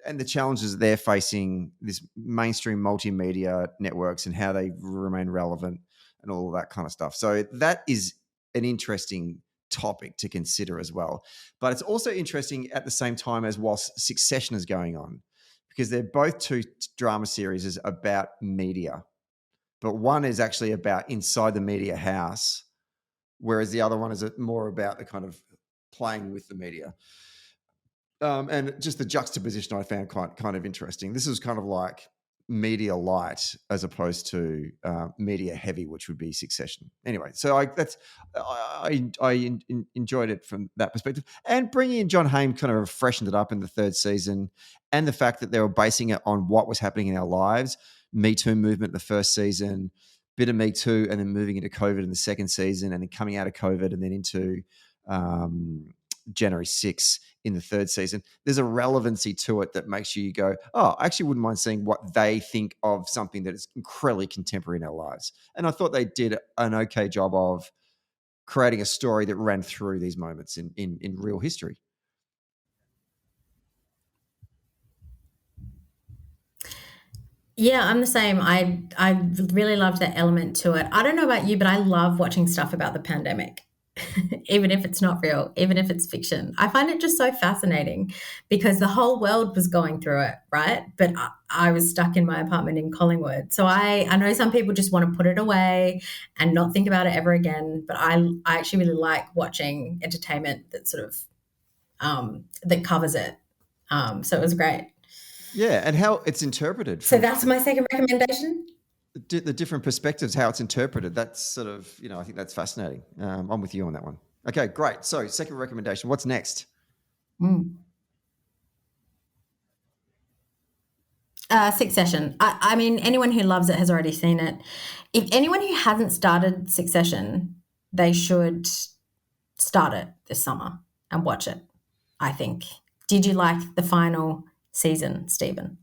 And the challenges they're facing, this mainstream multimedia networks and how they remain relevant and all of that kind of stuff. So that is an interesting topic to consider as well. But it's also interesting at the same time as whilst Succession is going on, because they're both two drama series about media, but one is actually about inside the media house, whereas the other one is more about the kind of playing with the media. And just the juxtaposition I found kind of interesting. This is kind of like media light as opposed to media heavy, which would be Succession. Anyway, so I enjoyed it from that perspective. And bringing in John Hamm kind of freshened it up in the third season, and the fact that they were basing it on what was happening in our lives. Me Too movement the first season, bit of Me Too, and then moving into COVID in the second season, and then coming out of COVID and then into January 6th in the third season. There's a relevancy to it that makes you go, oh, I actually wouldn't mind seeing what they think of something that is incredibly contemporary in our lives. And I thought they did an okay job of creating a story that ran through these moments in real history. Yeah, I'm the same. I really loved that element to it. I don't know about you, but I love watching stuff about the pandemic. Even if it's not real, even if it's fiction. I find it just so fascinating because the whole world was going through it, right? But I was stuck in my apartment in Collingwood. So I know some people just want to put it away and not think about it ever again. But I actually really like watching entertainment that sort of that covers it. So it was great. Yeah, and how it's interpreted. So that's my second recommendation. The different perspectives, how it's interpreted. That's sort of, I think that's fascinating. I'm with you on that one. Okay, great. So second recommendation, what's next? Succession. I mean, anyone who loves it has already seen it. If anyone who hasn't started Succession, they should start it this summer and watch it, I think. Did you like the final season, Stephen?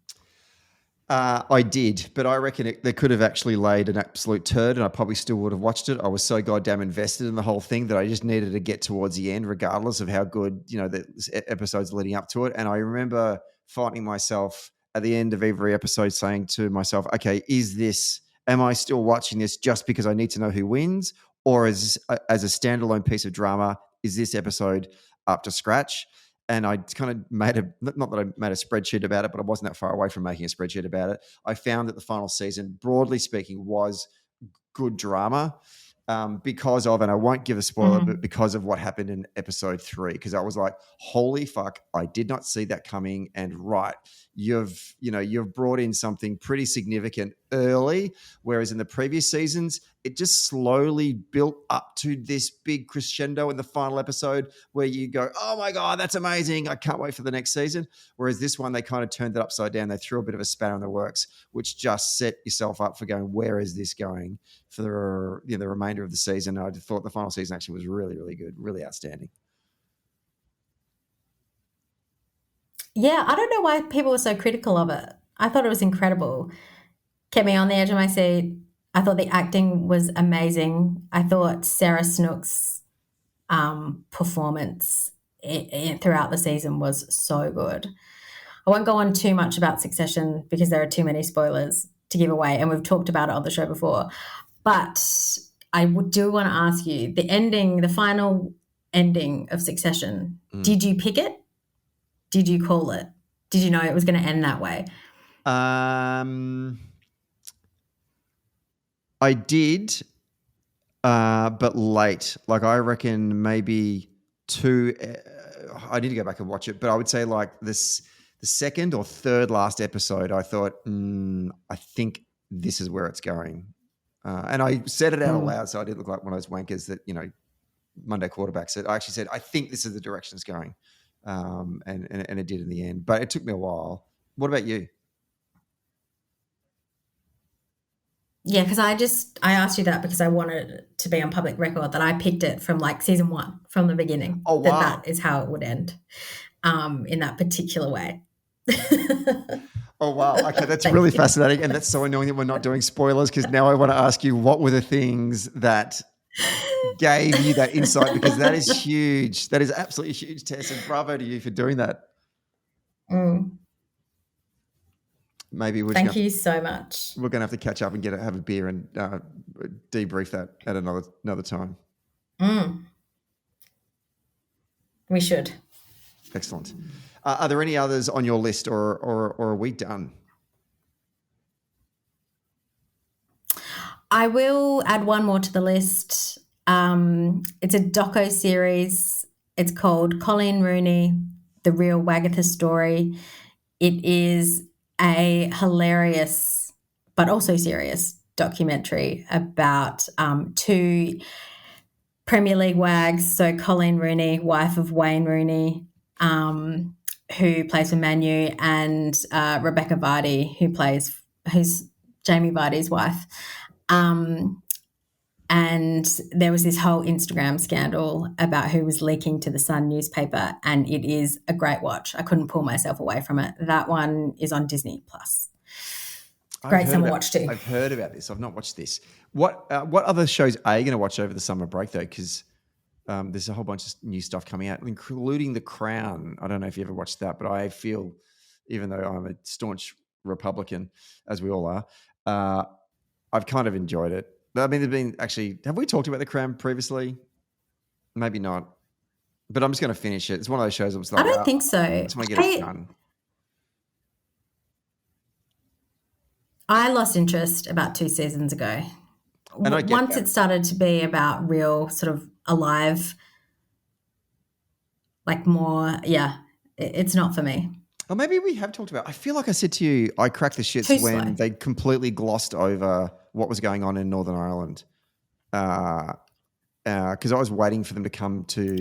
I did, but I reckon they could have actually laid an absolute turd and I probably still would have watched it. I was so goddamn invested in the whole thing that I just needed to get towards the end, regardless of how good, the episodes leading up to it. And I remember finding myself at the end of every episode saying to myself, okay, am I still watching this just because I need to know who wins? Or as a standalone piece of drama, is this episode up to scratch? And I kind of not that I made a spreadsheet about it, but I wasn't that far away from making a spreadsheet about it. I found that the final season, broadly speaking, was good drama because of, and I won't give a spoiler, but because of what happened in episode 3, because I was like, holy fuck, I did not see that coming. And right, you've brought in something pretty significant early, whereas in the previous seasons, it just slowly built up to this big crescendo in the final episode where you go, oh my God, that's amazing. I can't wait for the next season. Whereas this one, they kind of turned it upside down. They threw a bit of a spanner in the works, which just set yourself up for going, where is this going for the remainder of the season? I thought the final season actually was really, really good, really outstanding. Yeah, I don't know why people were so critical of it. I thought it was incredible. Kept me on the edge of my seat. I thought the acting was amazing. I thought Sarah Snook's performance throughout the season was so good. I won't go on too much about Succession because there are too many spoilers to give away, and we've talked about it on the show before. But I do want to ask you, the final ending of Succession, did you pick it? Did you call it? Did you know it was going to end that way? I did, but late. Like I reckon maybe two. I need to go back and watch it, but I would say like the second or third last episode, I thought, I think this is where it's going. And I said it out loud, so I didn't look like one of those wankers that, Monday quarterback said. I actually said, I think this is the direction it's going. And it did in the end. But it took me a while. What about you? Yeah, because I asked you that because I wanted it to be on public record that I picked it from like season 1 from the beginning. Oh, wow. That is how it would end in that particular way. Oh, wow. Okay, that's really fascinating. And that's so annoying that we're not doing spoilers because now I want to ask you what were the things that gave you that insight, because that is huge. That is absolutely huge, Tess, and bravo to you for doing that. Maybe Thank you so much. We're going to have to catch up and have a beer and debrief that at another time. We should. Excellent. Are there any others on your list, or are we done? I will add one more to the list. It's a doco series. It's called Colleen Rooney, The Real Wagatha Story. It is a hilarious but also serious documentary about two Premier League wags. So Colleen Rooney, wife of Wayne Rooney, who plays for Man U, and Rebecca Vardy, who's Jamie Vardy's wife. And there was this whole Instagram scandal about who was leaking to the Sun newspaper, and it is a great watch. I couldn't pull myself away from it. That one is on Disney Plus. Great summer watch too. I've heard about this. I've not watched this. What other shows are you going to watch over the summer break though? Because there's a whole bunch of new stuff coming out, including The Crown. I don't know if you ever watched that, but I feel, even though I'm a staunch Republican, as we all are, I've kind of enjoyed it. I mean, have we talked about The Crown previously? Maybe not. But I'm just going to finish it. It's one of those shows I was like, I don't think so. I just want to get it done. I lost interest about 2 seasons ago. And once it started to be about real sort of alive, like more, it's not for me. Or maybe we have talked about, I feel like I said to you, I cracked the shits when they completely glossed over what was going on in Northern Ireland. Because I was waiting for them to come to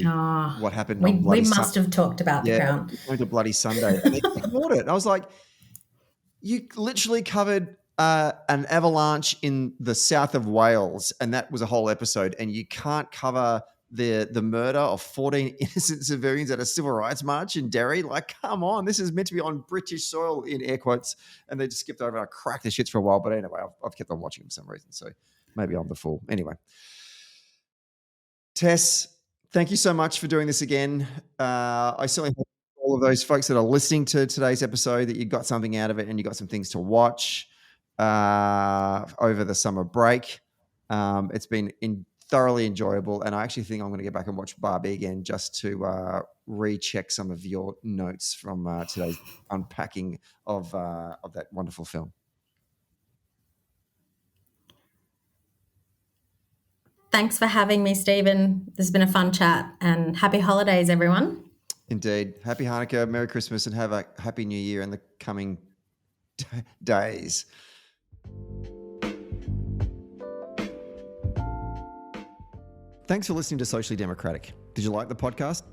what happened on Bloody Sunday. We must have talked about The Crown. Going to Bloody Sunday. And they ignored it. I was like, you literally covered an avalanche in the south of Wales, and that was a whole episode, and you can't cover the murder of 14 innocent civilians at a civil rights march in Derry. Like, come on, this is meant to be on British soil, in air quotes, and they just skipped over. I cracked the shits for a while, but anyway, I've kept on watching them for some reason, so maybe I'm the fool. Anyway, Tess, thank you so much for doing this again. I certainly hope all of those folks that are listening to today's episode that you got something out of it and you got some things to watch over the summer break. It's been thoroughly enjoyable, and I actually think I'm going to get back and watch Barbie again just to recheck some of your notes from today's unpacking of that wonderful film. Thanks for having me, Stephen. This has been a fun chat, and happy holidays, everyone. Indeed. Happy Hanukkah, Merry Christmas, and have a happy New Year in the coming days. Thanks for listening to Socially Democratic. Did you like the podcast?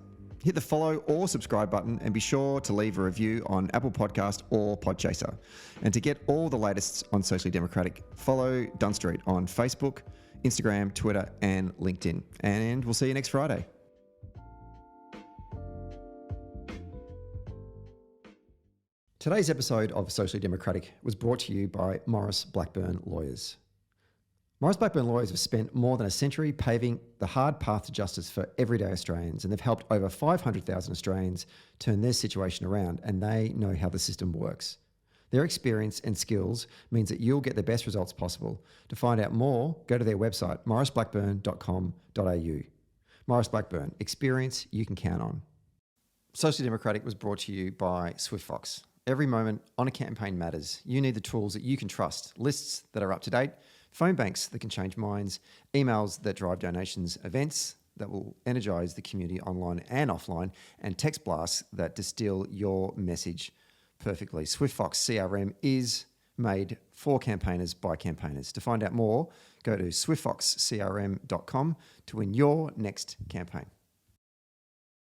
Hit the follow or subscribe button and be sure to leave a review on Apple Podcast or Podchaser. And to get all the latest on Socially Democratic, follow Dunn Street on Facebook, Instagram, Twitter, and LinkedIn. And we'll see you next Friday. Today's episode of Socially Democratic was brought to you by Morris Blackburn Lawyers. Maurice Blackburn lawyers have spent more than a century paving the hard path to justice for everyday Australians, and they've helped over 500,000 Australians turn their situation around, and they know how the system works. Their experience and skills means that you'll get the best results possible. To find out more, go to their website, mauriceblackburn.com.au. Maurice Blackburn, experience you can count on. Socially Democratic was brought to you by SwiftFox. Every moment on a campaign matters. You need the tools that you can trust, lists that are up to date, phone banks that can change minds, emails that drive donations, events that will energise the community online and offline, and text blasts that distill your message perfectly. SwiftFox CRM is made for campaigners by campaigners. To find out more, go to swiftfoxcrm.com to win your next campaign.